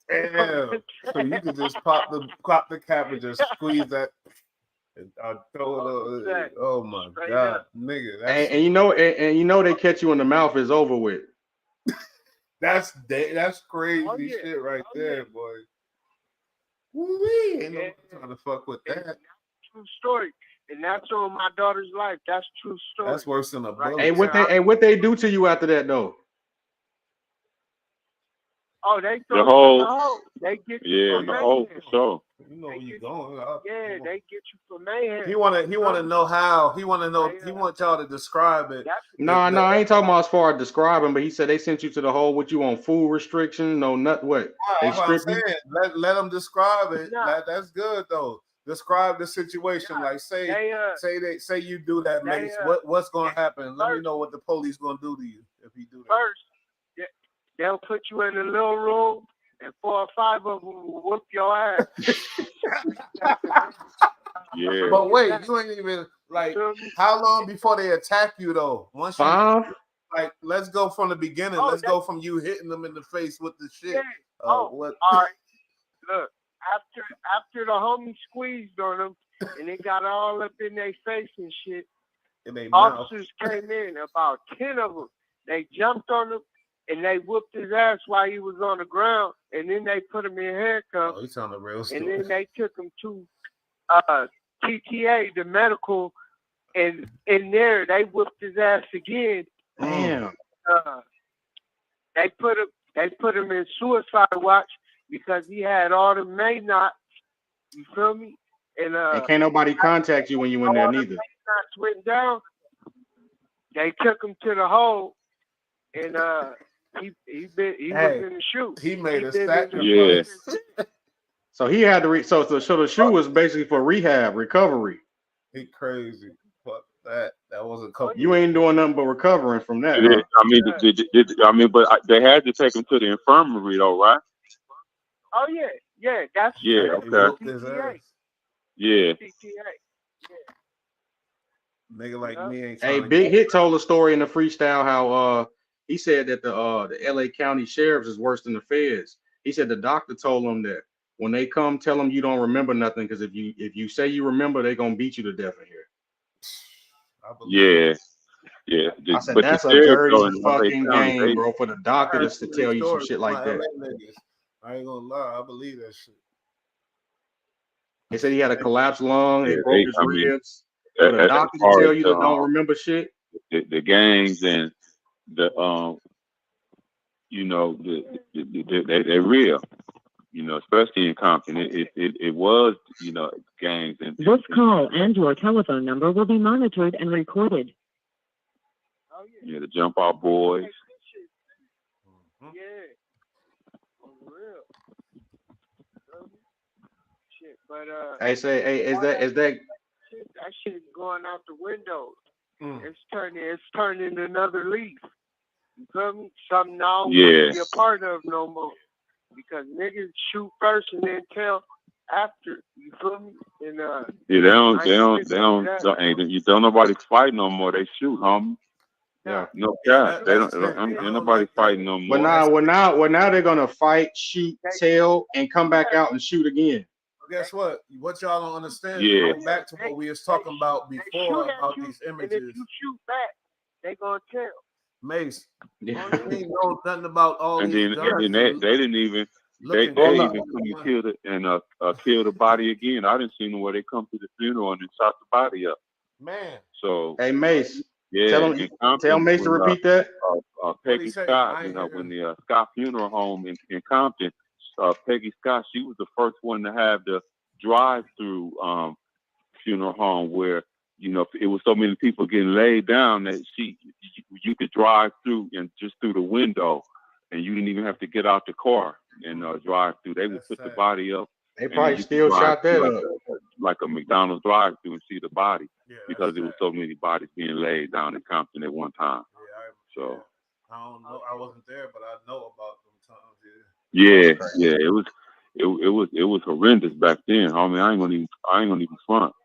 Damn. So you could just pop the cap and just squeeze that and throw it over. Oh my god, nigga. That's And you know they catch you in the mouth is over with. that's crazy shit right there, boy. Woo-wee. Ain't nobody trying to fuck with that. True story. And that's on my daughter's life. That's true story. That's worse than a bullet. Hey, what they do to you after that though? Oh, they the throw whole, they get you the whole for sure. You know where you going. They get you for mayhem. He wanna know how. He want y'all to describe it. No, I ain't talking about as far as describing, but he said they sent you to the hole. What you on food restriction? No, nut what? That's what I'm saying. Let them describe it. That's good though. Describe the situation. Like say you do that, Mace. What's gonna happen? Let me know what the police gonna do to you if you do that. First, they'll put you in a little room, and 4 or 5 of them will whoop your ass. Yeah. But wait, you ain't even like how long before they attack you though? Once you 5? like, let's go from the beginning. Let's go from you hitting them in the face with the shit. What? All right. Look, after the homie squeezed on them and it got all up in their face and shit, officers came in, about 10 of them. They jumped on him and they whooped his ass while he was on the ground, and then they put him in handcuffs. Oh, he's on the real story. And then they took him to TTA, the medical, and in there they whooped his ass again. Damn. They put him in suicide watch because he had all the May knots. You feel me? And can't nobody contact you when you in there neither. The May knots went down. They took him to the hole, and he was in the shoe. He made a sacrifice. Yeah. So he had to so the shoe was basically for rehab, recovery. He crazy. Fuck that. That was a couple. You ain't doing nothing but recovering from that. Huh? But they had to take him to the infirmary though, right? Oh yeah, that's okay. Yeah. Nigga like me ain't. Hey, Big Hit told a story in the freestyle how he said that the LA County sheriffs is worse than the feds. He said the doctor told him that when they come, tell them you don't remember nothing, because if you say you remember, they're gonna beat you to death in here. Yeah. I said that's a dirty fucking game, bro, for the doctor just to tell you some shit like that. I ain't gonna lie, I believe that shit. They said he had a collapsed lung, they broke his ribs. For the doctor to tell you that don't remember shit. The gangs and the they're real. Especially in Compton, it was gangs and. This call and your telephone number will be monitored and recorded. Yeah, the jump out boys. Yeah, for real. Shit, but is that shit is going out the window. It's turning another leaf. You feel me? Something I don't want to be a part of no more. Because niggas shoot first and then tell after. You feel me? And they don't nobody fight no more. They shoot, homie. Yeah. No cap. Ain't nobody fighting no more. But now they're gonna fight, shoot, tell, and come back out and shoot again. Guess what? What y'all don't understand? Yeah. Go back to what we was talking about before about these images. And if you shoot back, they gonna tell. Mace, we ain't know nothing about all and these guns. And they didn't even they even come and kill the body again. I didn't see where they come to the funeral and shot the body up. Man. So hey Mace, tell Mace to repeat that. Peggy Scott, when the Scott Funeral Home in Compton, Peggy Scott, she was the first one to have the drive-through funeral home where it was so many people getting laid down that you could drive through and just through the window, and you didn't even have to get out the car and drive through. They would put the body up They And probably you still can drive shot that through up. like a McDonald's drive-through and see the body Yeah, because there was so many bodies being laid down in Compton at one time. So I don't know. I wasn't there, but I know about them times. yeah, it was horrendous back then, homie. I ain't gonna even front.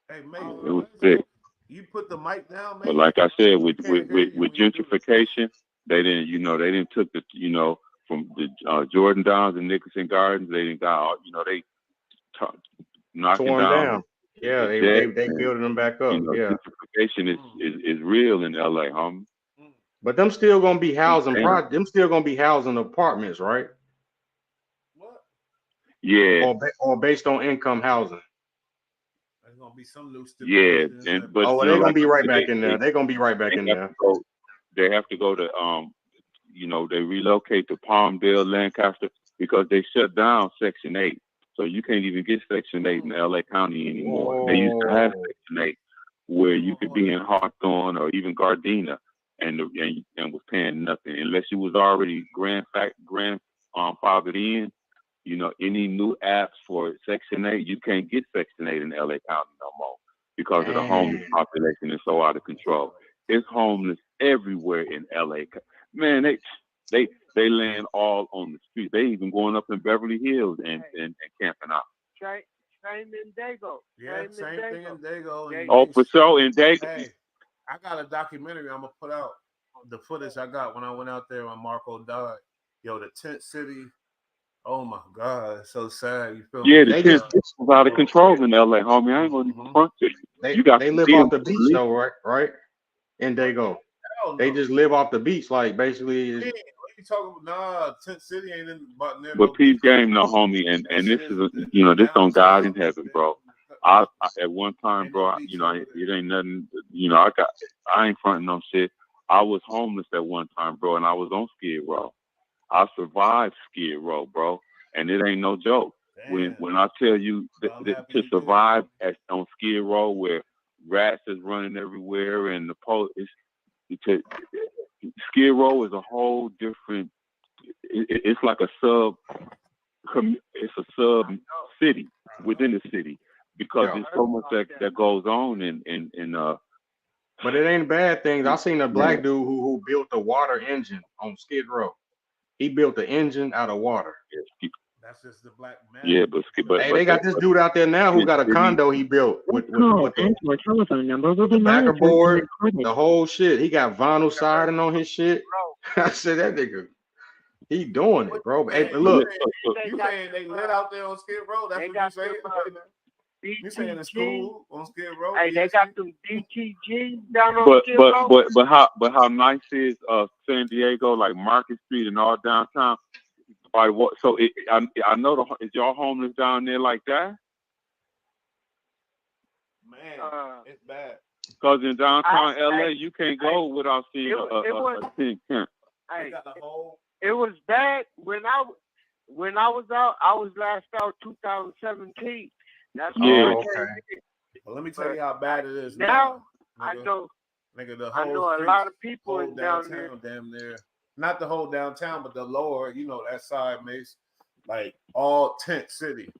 Hey, mate, It was sick. you put the mic down, man. But like I said, with gentrification, they didn't took the from the Jordan Downs and Nicholson Gardens, they didn't got they knocking Torn down. Yeah, they building them back up. Yeah, gentrification is real in LA, homie. but them still gonna be housing. Them still gonna be housing apartments, right? What? Yeah. Or based on income housing. There's gonna be some new stipulations. Yeah, but they're gonna be right back in there. They're gonna be right back in there. They have to go to they relocate to Palmdale, Lancaster because they shut down Section 8. So you can't even get Section 8 in LA County anymore. Whoa. They used to have Section 8 where you could be in Hawthorne or even Gardena and was paying nothing unless you was already grandfathered in. Any new apps for Section 8, you can't get Section 8 in LA County no more because of the homeless population is so out of control. It's homeless everywhere in LA. Man, they laying all on the street. They even going up in Beverly Hills and camping out. Same in Dago. Yeah, same thing in Dago. Oh, for sure in Dago. Hey, I got a documentary I'm gonna put out. The footage I got when I went out there when Marco died. Yo, the tent city. Oh my God, it's so sad. You feel me? The tent city was out of control in LA, homie. I ain't gonna even front you. They live off the beach though, right? In Dago. They just live off the beach, like basically. What you talking about? Nah, tent city ain't in about near. But peace game, no, homie, and this is this on God in heaven, bro. I at one time, bro, it ain't nothing. I ain't fronting no shit. I was homeless at one time, bro, and I was on Skid Row. I survived Skid Row, bro, and it ain't no joke. Damn. When I tell you to survive on Skid Row, where rats is running everywhere and the police, Skid Row is a whole different. It's like a sub city within the city because there's so much that goes on in But it ain't bad things. I seen a black dude who built a water engine on Skid Row. He built the engine out of water. That's just the black man. Yeah, but they got this dude out there now who got a condo he built with the telephone number will be backer board, the whole shit. He got vinyl siding on his shit. I said that nigga, he doing it, bro. Hey, but look, you saying they lit out there on Skid Row? That's what you saying? You saying it's cool on Skid Row? Hey, they got them DTG down on Skid Row. But how nice is San Diego, like Market Street and all downtown? So I know is y'all homeless down there like that? Man, it's bad. Because in downtown LA, you can't go without seeing a tent camp. It was bad when I was out. I was last out 2017. That's okay. Well, let me tell you how bad it is now. I know. Nigga, the I whole know a lot of people in down there. Damn near. Not the whole downtown, but the lower, that side makes like all tent city,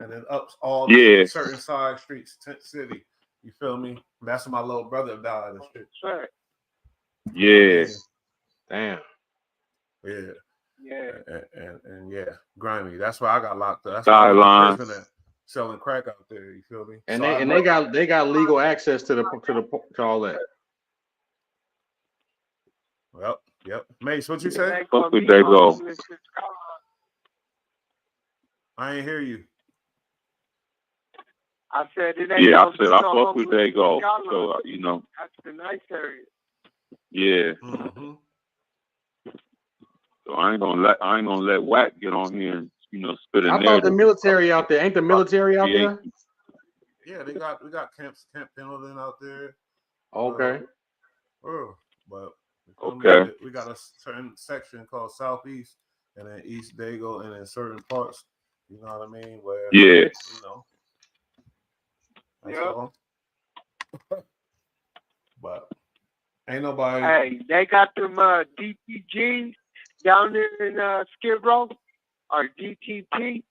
and then up all the certain side streets, tent city. You feel me? That's when my little brother died and shit. Right. Yeah. Damn. Yeah. Yeah. And yeah, grimy. That's why I got locked up. That's why I was in prison selling crack out there. You feel me? And they got legal access to all that. Well, yep. Mase, what you say? Fuck with Dago. I ain't hear you. I said it ain't. Yeah, I said I fuck with Dago. So that's the nice area. Yeah. Mm-hmm. So I ain't gonna let Wack get on here and spit in there. I thought the military out there. Ain't the military out there? Yeah, we got Camp Pendleton out there. Okay. But okay. We got a certain section called Southeast, and then East Dago, and in certain parts, you know what I mean? Where that's all. But ain't nobody. Hey, they got them DPGs. down there in Skid Row or DTP,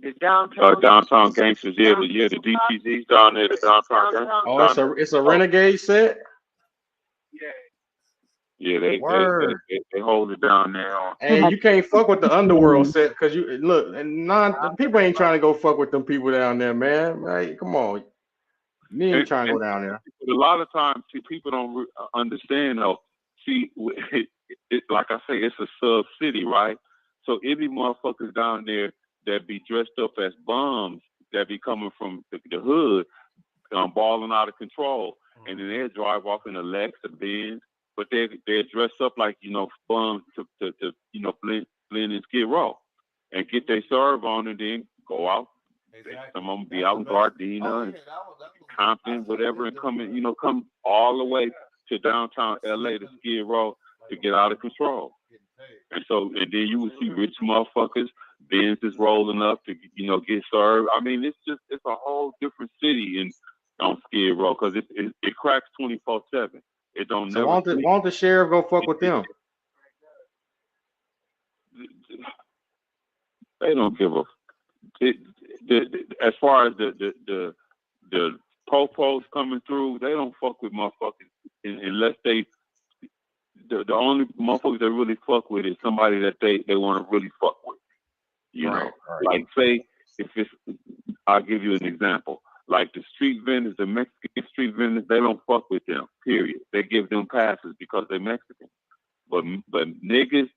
the downtown. Downtown Gangsters, the DTZ's down there, the downtown gangsters. Oh, it's a Renegade set. Yeah. Yeah, they hold it down there. Hey, you can't fuck with the Underworld set because you look and people ain't trying to go fuck with them people down there, man. Hey, come on, you ain't trying to go down there. A lot of times, see, people don't understand though. See, like I say, it's a sub city, right? So any motherfuckers down there that be dressed up as bums that be coming from the hood, balling out of control, and then they drive off in a Lex, a Benz. But they're dressed up like, bums to blend in Skid Row and get their serve on and then go out. Exactly. Some of them be out in Gardena and Compton, whatever, and come all the way to downtown LA to Skid Row to get out of control. And then you will see rich motherfuckers, Benz is rolling up to, get served. I mean, it's a whole different city on Skid Row because it cracks 24/7. It don't. So won't the sheriff go fuck with them? They don't give a. As far as the popos coming through, they don't fuck with motherfuckers unless they. The only motherfuckers that really fuck with is somebody that they want to really fuck with. Right. Like say if it's. I'll give you an example. Like the street vendors, the Mexican street vendors, they don't fuck with them, period. They give them passes because they're Mexican. But niggas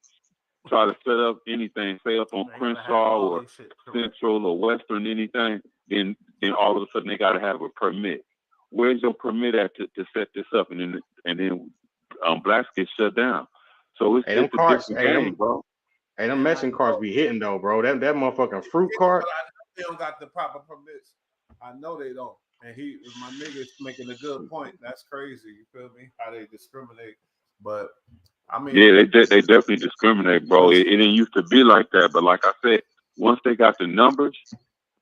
try to set up anything, say up on Crenshaw or Central or Western anything, then all of a sudden they got to have a permit. Where's your permit at to set this up? And then blacks get shut down. So it's just a different game, bro. Hey, them Mexican cars be hitting though, bro. That motherfucking fruit cart. They don't got the proper permits. I know they don't. And my nigga's making a good point. That's crazy. You feel me? How they discriminate. But I mean, yeah, they definitely discriminate, bro. It didn't used to be like that, but like I said, once they got the numbers,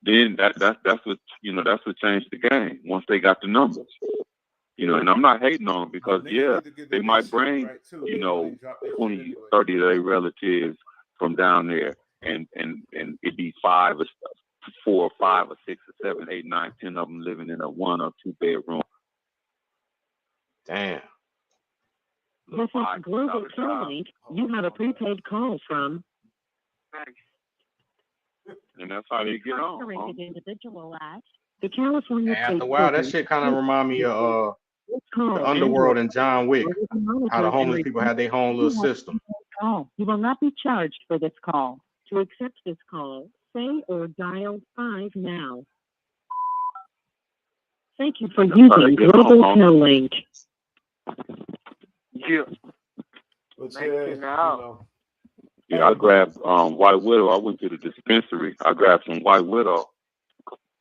then that's what that's what changed the game. Once they got the numbers, and I'm not hating on them because they might bring 20, 30 of their relatives from down there, and it'd be 4 or 5 or 6 or 7, 8, 9, 10 of them living in a 1 or 2 bedroom. Damn. This is Global Traveling. You have a prepaid call from. And that's how they get on. Individual at the California State after a while, that shit kind of remind me of the Underworld and John Wick. How the homeless people had their own little system. You will not be charged for this call. To accept this call, say or dial 5 now. Thank you for using Global Tel-Link. Yeah. Yeah, I grabbed White Widow. I went to the dispensary. I grabbed some White Widow,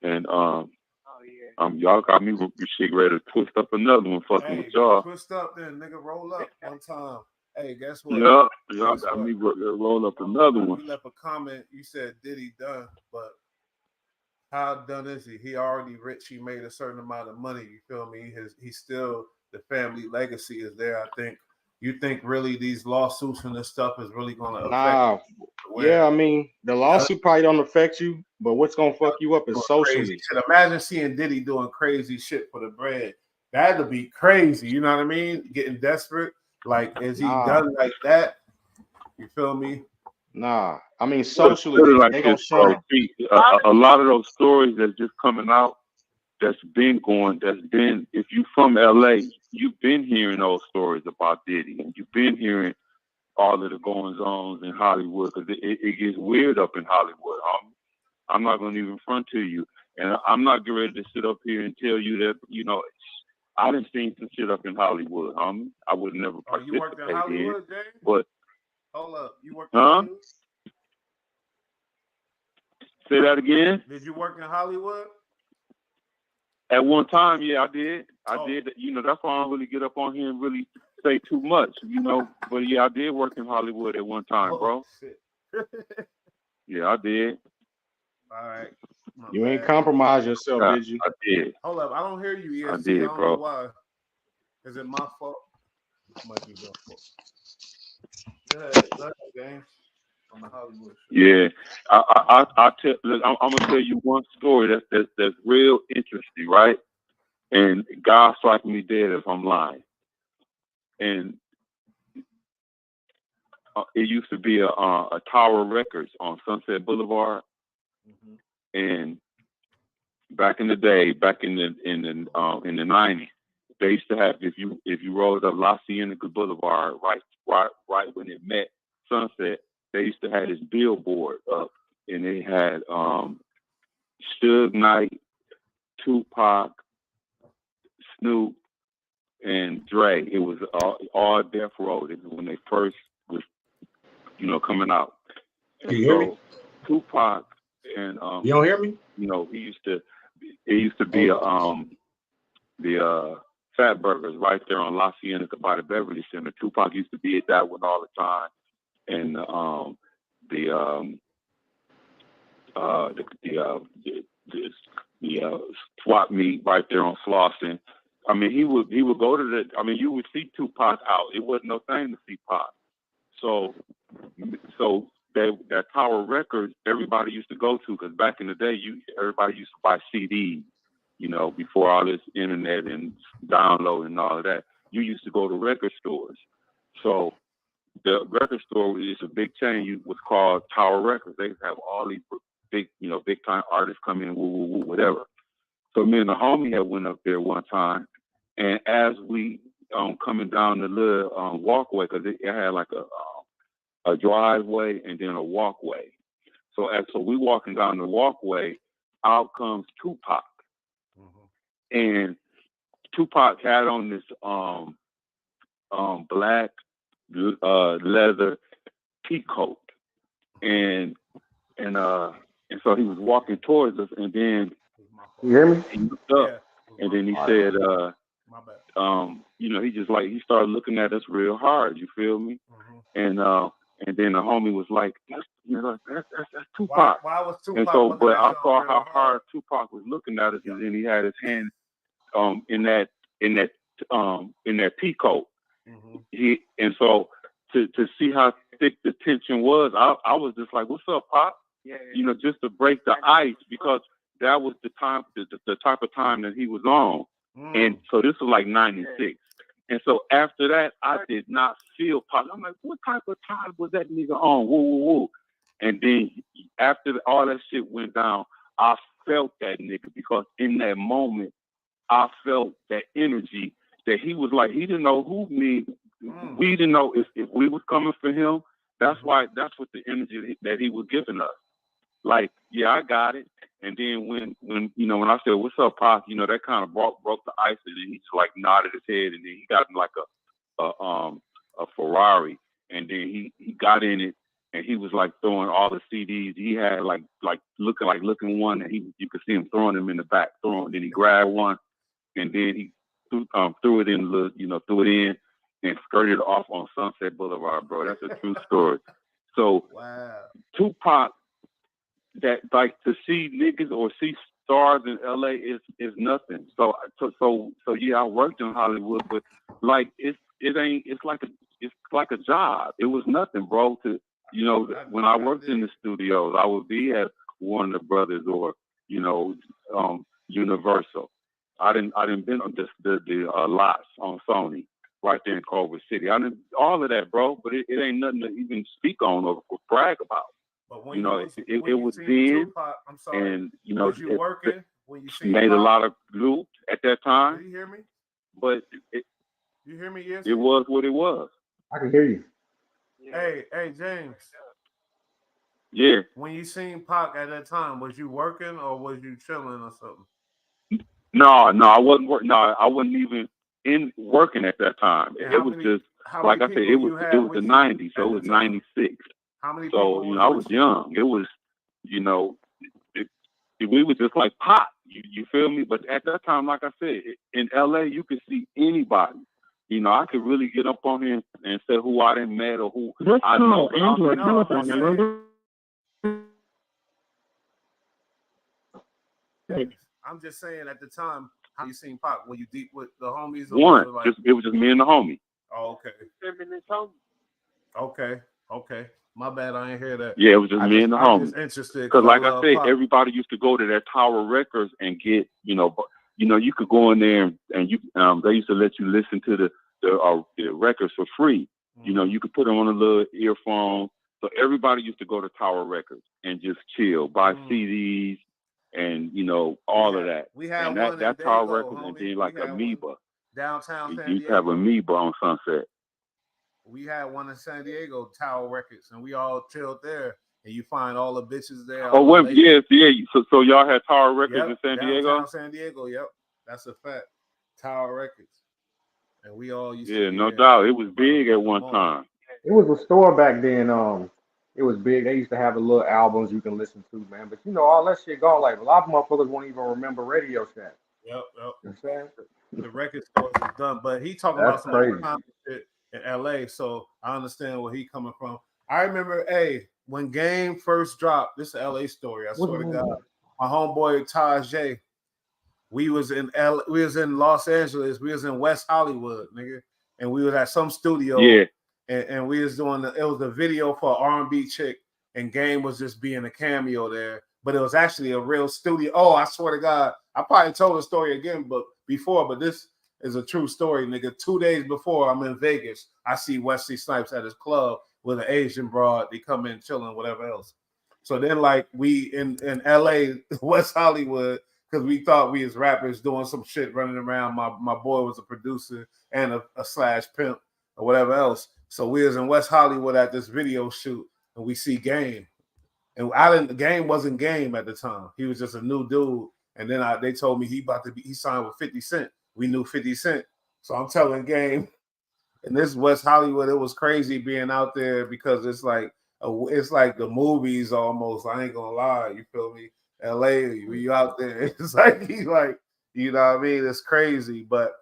and y'all got me shit ready to twist up another one, fucking with y'all. Twist up then, nigga. Roll up one time. Hey, guess what? Yeah, y'all got me roll up another one. You left a comment. You said, "Diddy done?" But how done is he? He already rich. He made a certain amount of money. You feel me? He's still, the family legacy is there. I think. You think really these lawsuits and this stuff is really going to affect? Yeah, I mean the lawsuit probably don't affect you, but what's going to fuck you up is socially. Imagine seeing Diddy doing crazy shit for the bread. That'd be crazy. You know what I mean? Getting desperate. Like, is he done like that? You feel me? Nah, I mean socially, like they gonna show. A lot of those stories that's just coming out, if you from LA, you've been hearing those stories about Diddy, and you've been hearing all of the goings-ons in Hollywood, because it gets weird up in Hollywood. I'm not going to even front to you, and I'm not getting ready to sit up here and tell you that, I done seen some shit up in Hollywood. I would never participate you worked in Hollywood, James? But hold up, you worked in Hollywood? Say that again? Did you work in Hollywood? At one time, yeah, I did. I did. That's why I don't really get up on here and really say too much, But yeah, I did work in Hollywood at one time, bro. Shit. Yeah, I did. All right. You ain't compromise yourself, did you? I did. Hold up, I don't hear you yet. I did, don't bro. know why. Is it my fault? It might be your fault. Go ahead, James. On the Hollywood show. Yeah, I tell. Look, I'm gonna tell you one story that's real interesting, right? And God strike me dead if I'm lying. And it used to be a Tower Records on Sunset Boulevard, and back in the day, back in the 90s, they used to have if you rode up La Cienega Boulevard, right when it met Sunset, they used to have this billboard up, and they had Suge Knight, Tupac, Snoop, and Dre. It was all Death Row when they first was coming out. And you hear me? Tupac and You don't hear me? It used to be the Fat Burgers right there on La Cienega by the Beverly Center. Tupac used to be at that one all the time, and the swap meet right there on Slauson. I mean, he would go to the. I mean, you would see Tupac out. It wasn't no thing to see Pac. So that Tower Records, everybody used to go to, because back in the day, everybody used to buy CDs. Before all this internet and download and all of that, you used to go to record stores. So the record store is a big chain. Was called Tower Records. They have all these big time artists come in, whatever. So me and the homie had went up there one time, and as we coming down the little walkway, because it had like a driveway and then a walkway. So we walking down the walkway, out comes Tupac. And Tupac had on this black leather peacoat, and so he was walking towards us, and then you hear me? he looked up, and then he said, he just he started looking at us real hard. You feel me? And then the homie was like, that's Tupac. Why was Tupac? And so, but I saw how hard Tupac was looking at us, and then he had his hand in that peacoat. And so to see how thick the tension was, I was just like, "What's up, Pop?" Yeah. Just to break the ice, because that was the time, the type of time that he was on. And so this was like 96. And so after that, I did not feel Pop. I'm like, what type of time was that nigga on? Woo, woo, woo. And then after all that shit went down, I felt that nigga, because in that moment, I felt that energy that he was like, he didn't know who me. We didn't know if we was coming for him. That's what the energy that he was giving us. Like, yeah, I got it. And then when I said, "What's up, Pop?" That kind of broke the ice, and then he just like nodded his head, and then he got in like a Ferrari, and then he got in it, and he was like throwing all the CDs he had, like looking one, and you could see him throwing them in the back, then he grabbed one, and then he threw it in, threw it in, and skirted off on Sunset Boulevard, bro. That's a true story. So wow. Tupac, that like to see niggas or see stars in LA is nothing. So yeah, I worked in Hollywood, but like it's like a job. It was nothing, bro. When I worked in the studios, I would be at Warner Brothers or Universal. I didn't been on the lots on Sony right there in Culver City. I didn't all of that, bro. But it ain't nothing to even speak on or brag about. But when it was then, Tupac, I'm sorry, and was you working when you made a lot of loot at that time? Did you hear me? But you hear me? Yes. It was what it was. I can hear you. Hey, James. Yeah. When you seen Pac at that time, was you working or was you chilling or something? No, I wasn't working. No, I wasn't even in working at that time. It was just like I said. It was the '90s, so it was '96. How many so I was young. It was, we were just like Pac. You feel me? But at that time, like I said, in LA, you could see anybody. I could really get up on here and say who I didn't met or who I know. I'm just saying at the time, how you seen Pac? Were you deep with the homies? It was just me and the homie. Oh, okay. Okay. My bad, I ain't hear that. Yeah, it was just me and the I'm homies. just interested Because, like I said, Pop. everybody used to go to that Tower Records and get, you could go in there and you, they used to let you listen to the records for free. Mm-hmm. You could put them on a little earphone. So everybody used to go to Tower Records and just chill, buy CDs, and all of that. We had and one that in Tower Dago, Records, homie. and then like Amoeba. Downtown San You used to have Diego. Amoeba on Sunset. We had one in San Diego, Tower Records, and we all chilled there. And you find all the bitches there. Oh, yeah. So y'all had Tower Records in San Diego? Downtown San Diego, yep. That's a fact. Tower Records. And we all used to be no there. doubt. It was big at one time. It was a store back then. It was big. They used to have the little albums you can listen to, man. But all that shit gone. Like a lot of motherfuckers won't even remember Radio Shack. Yep. You know what I'm saying? The record stores is done. But he talking That's about some crazy shit in LA. So I understand where he coming from. I remember, when Game first dropped, this is an LA story. I swear to God. My homeboy Taj J, we was in Los Angeles, we was in West Hollywood, nigga, and we was at some studio, and we was doing it was a video for an R&B chick, and Game was just being a cameo there, but it was actually a real studio. Oh, I swear to God, I probably told the story again, but this is a true story, nigga. 2 days before, I'm in Vegas, I see Wesley Snipes at his club with an Asian broad. They come in chilling, whatever else. So then, like, we in LA, West Hollywood, because we thought we as rappers doing some shit running around. My boy was a producer and a slash pimp or whatever else. So we was in West Hollywood at this video shoot, and we see Game. And Game wasn't Game at the time. He was just a new dude. And then they told me he signed with 50 Cent. We knew 50 Cent. So I'm telling Game, in this West Hollywood, it was crazy being out there because it's like the movies almost. I ain't gonna lie, you feel me? LA, when you out there, it's like he's like, you know what I mean? It's crazy, but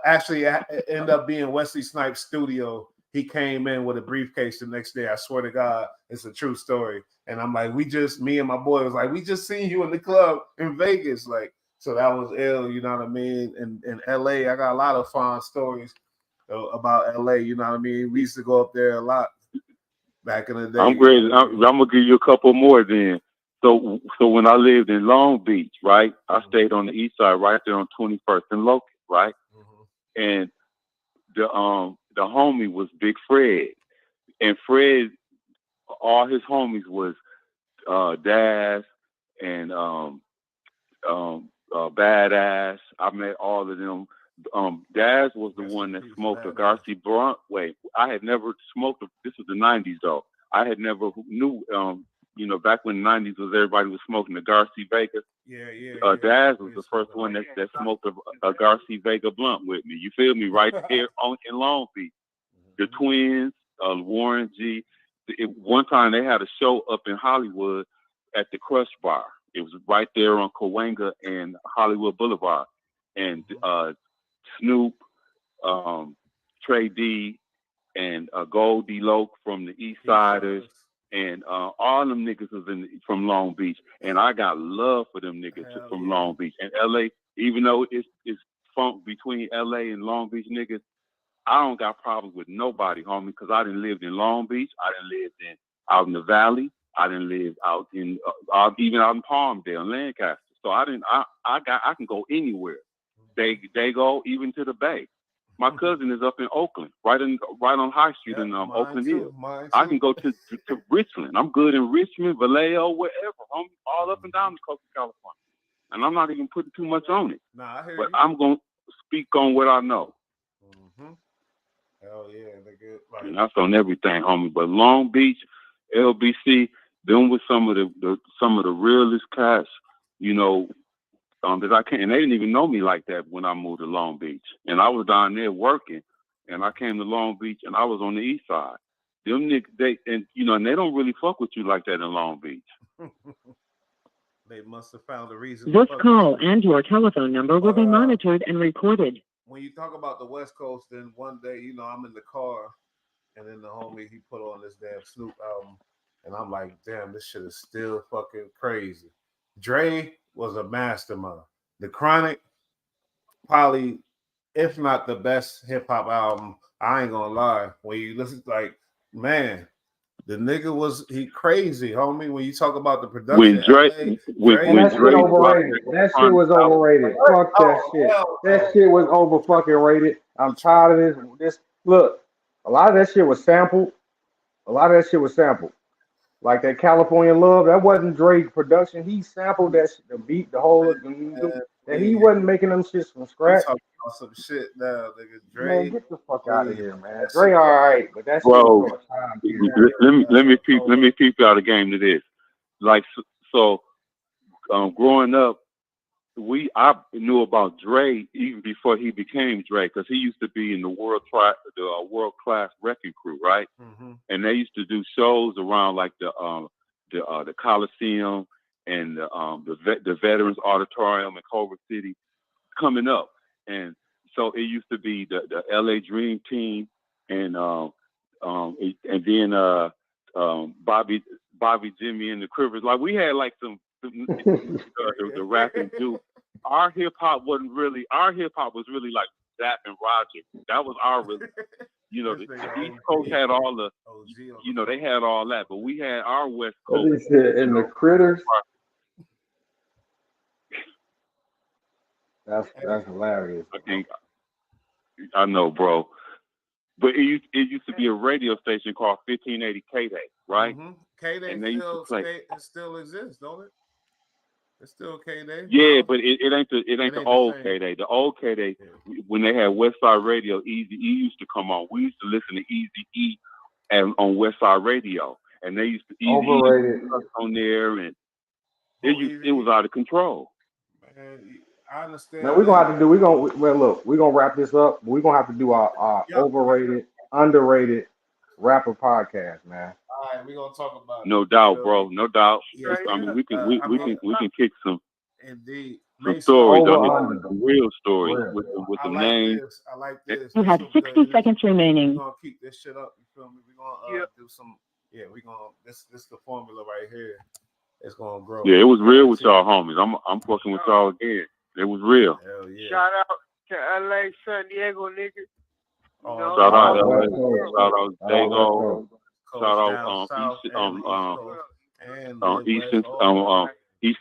actually, it ended up being Wesley Snipes' studio. He came in with a briefcase the next day. I swear to God, it's a true story. And I'm like, me and my boy was like, we just seen you in the club in Vegas, like. So that was ill, you know what I mean? In LA, I got a lot of fond stories about LA, you know what I mean? We used to go up there a lot back in the day. I'm great. I'm gonna give you a couple more then. So when I lived in Long Beach, right, I stayed on the east side, right there on 21st and Locust, right, and the homie was Big Fred, and Fred, all his homies was Daz and Badass. I met all of them. Daz was the one that smoked a Garcia Blunt. Wait, I had never smoked. This was the 90s though. I had never knew. Back when the 90s was everybody was smoking the Garcia Vega. Daz was the first one that smoked a Garcia Vega blunt with me. You feel me? Right here in Long Beach. The twins, Warren G. One time they had a show up in Hollywood at the Crush Bar. It was right there on Cahuenga and Hollywood Boulevard. And Snoop, Trey D, and Gold D. Loke from the East Siders, and all them niggas was from Long Beach. And I got love for them niggas from Long Beach. And LA, even though it's funk between LA and Long Beach niggas, I don't got problems with nobody, homie, because I done lived in Long Beach. I done lived out in the Valley. I done lived out in even out in Palmdale, Lancaster. So I can go anywhere. They go even to the Bay. My cousin is up in Oakland, right on High Street in Oakland Hills. I can go to Richland. I'm good in Richmond, Vallejo, wherever, homie, all up and down the coast of California. And I'm not even putting too much on it. But I'm gonna speak on what I know. Hell yeah, nigga. And that's on everything, homie. But Long Beach, LBC, them was some of the realest cats, that I came. And they didn't even know me like that when I moved to Long Beach. And I was down there working, and I came to Long Beach, and I was on the east side. Them niggas, and they don't really fuck with you like that in Long Beach. They must have found a reason. This call and your telephone number will be monitored and recorded. When you talk about the West Coast, then one day, I'm in the car, and then the homie, he put on this damn Snoop album, and I'm like, damn, this shit is still fucking crazy. Dre was a mastermind. The Chronic, probably if not the best hip hop album. I ain't gonna lie. When you listen, like, man, the nigga was crazy, homie. When you talk about the production, When Drake, Dre, And that shit Drake overrated. That shit was overrated. Fuck that shit. That shit was over fucking rated. I'm tired of this. Look, a lot of that shit was sampled. Like that California Love, that wasn't Drake's production. He sampled that shit, the beat, the whole, and he wasn't making them shits from You scratch. talking about some shit now, nigga. Dre, Man, get the fuck out of here, man. Dre, all right, but that shit bro, was for a time period. let me peep out a game to this. Like so, growing up, I knew about Dre even before he became Dre, because he used to be in the world class wrecking crew, right? Mm-hmm. And they used to do shows around like the Coliseum and the Veterans Auditorium in Culver City coming up. And so it used to be the LA Dream Team and then Bobby, Jimmy, and the Crippers. Like we had like some the rapping dude. Our hip hop was really like Zap and Roger. That was our really, the East Coast had all the, they had all that, but we had our West Coast. And the Critters. That's hilarious. I know, bro. But it used to be a radio station called 1580 K-Day, right? Mm-hmm. K-Day and they used to play. It still exists, don't it? It's still K-Day. Yeah, but it ain't the old K-Day. The old K-Day, when they had Westside Radio, Easy E used to come on. We used to listen to Easy E on Westside Radio, and they used to overrated on there, and it was out of control. Man, I understand. Now we're gonna have to do. We're gonna wrap this up. We're gonna have to do our overrated, underrated rapper podcast, man. All right, we're gonna talk about it. No doubt, bro. No doubt. Yeah, I mean, we can kick some. Indeed. Some stories, real stories with the name. I like this. You have 60 seconds remaining. We're gonna keep this shit up. You feel me? We're gonna do some. Yeah, we're gonna. This the formula right here. It's gonna grow. Yeah, it was real with y'all homies. I'm fucking with y'all again. It was real. Hell yeah. Shout out to LA, San Diego, nigga. Shout out LA. Shout out Dago. Shout out East.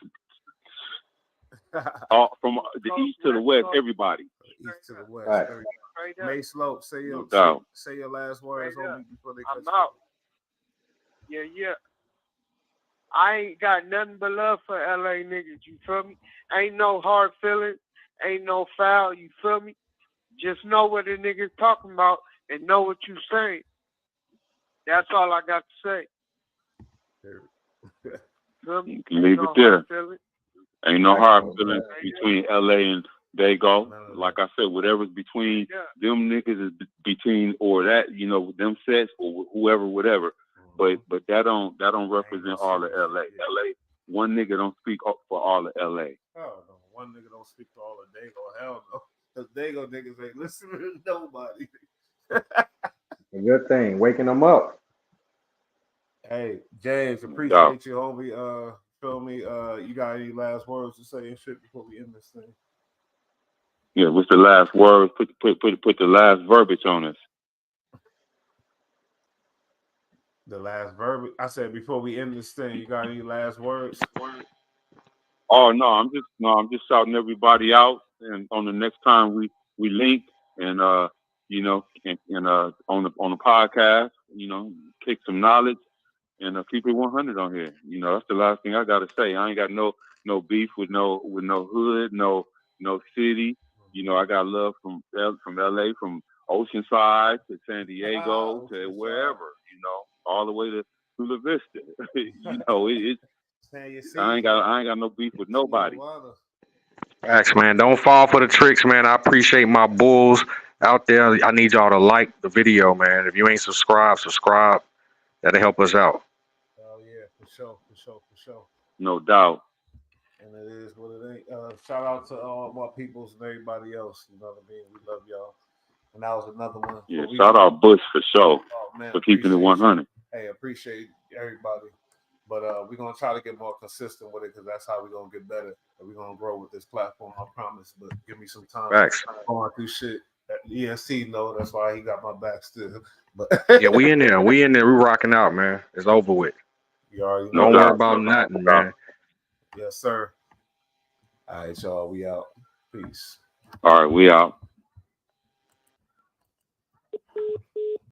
From the east to the west, everybody. East to the west. Right. Mase Loc, say your last words on me before they cut I'm out. Yeah. I ain't got nothing but love for LA niggas, you feel me? Ain't no hard feelings, ain't no foul, you feel me? Just know what the niggas talking about and know what you saying. That's all I got to say. Feel me? You can leave it there. Ain't no hard feelings between LA and Dago. Like I said, whatever's between them niggas is between, or that, them sets or whoever, whatever. But that don't represent all of LA. LA, one nigga don't speak for all of LA. Oh no, one nigga don't speak for all of Dago. Hell no. Cause Dago niggas ain't listening to nobody. A good thing, waking them up. Hey, James, appreciate you, homie. Feel me? You got any last words to say and shit before we end this thing? Yeah, what's the last word? Put the last verbiage on us. The last verbiage. I said before we end this thing, you got any last words? Oh no, I'm just shouting everybody out, and on the next time we link, and on the podcast, kick some knowledge, and keep it 100 on here. That's the last thing I gotta say. I ain't got no beef with no hood, no city. I got love from LA, from Oceanside to San Diego to wherever. All the way to Chula Vista. I ain't got no beef with nobody. Thanks, man. Don't fall for the tricks, man. I appreciate my bulls out there. I need y'all to like the video, man. If you ain't subscribed. That'll help us out. Oh yeah, for sure. No doubt. And it is what it ain't. Shout out to all my peoples and everybody else. You know what I mean? We love y'all. And that was another one. Yeah, shout out Bush for sure. For keeping it 100. Hey, appreciate everybody. But we're gonna try to get more consistent with it because that's how we're gonna get better. And we're gonna grow with this platform, I promise. But give me some time. Facts. Going through shit. At EST, no, that's why he got my back still. But Yeah, we in there. We rocking out, man. It's over with. you already know. Don't No worry doubt. about nothing, man. Yes, sir. All right, y'all. We out. Peace. All right, we out.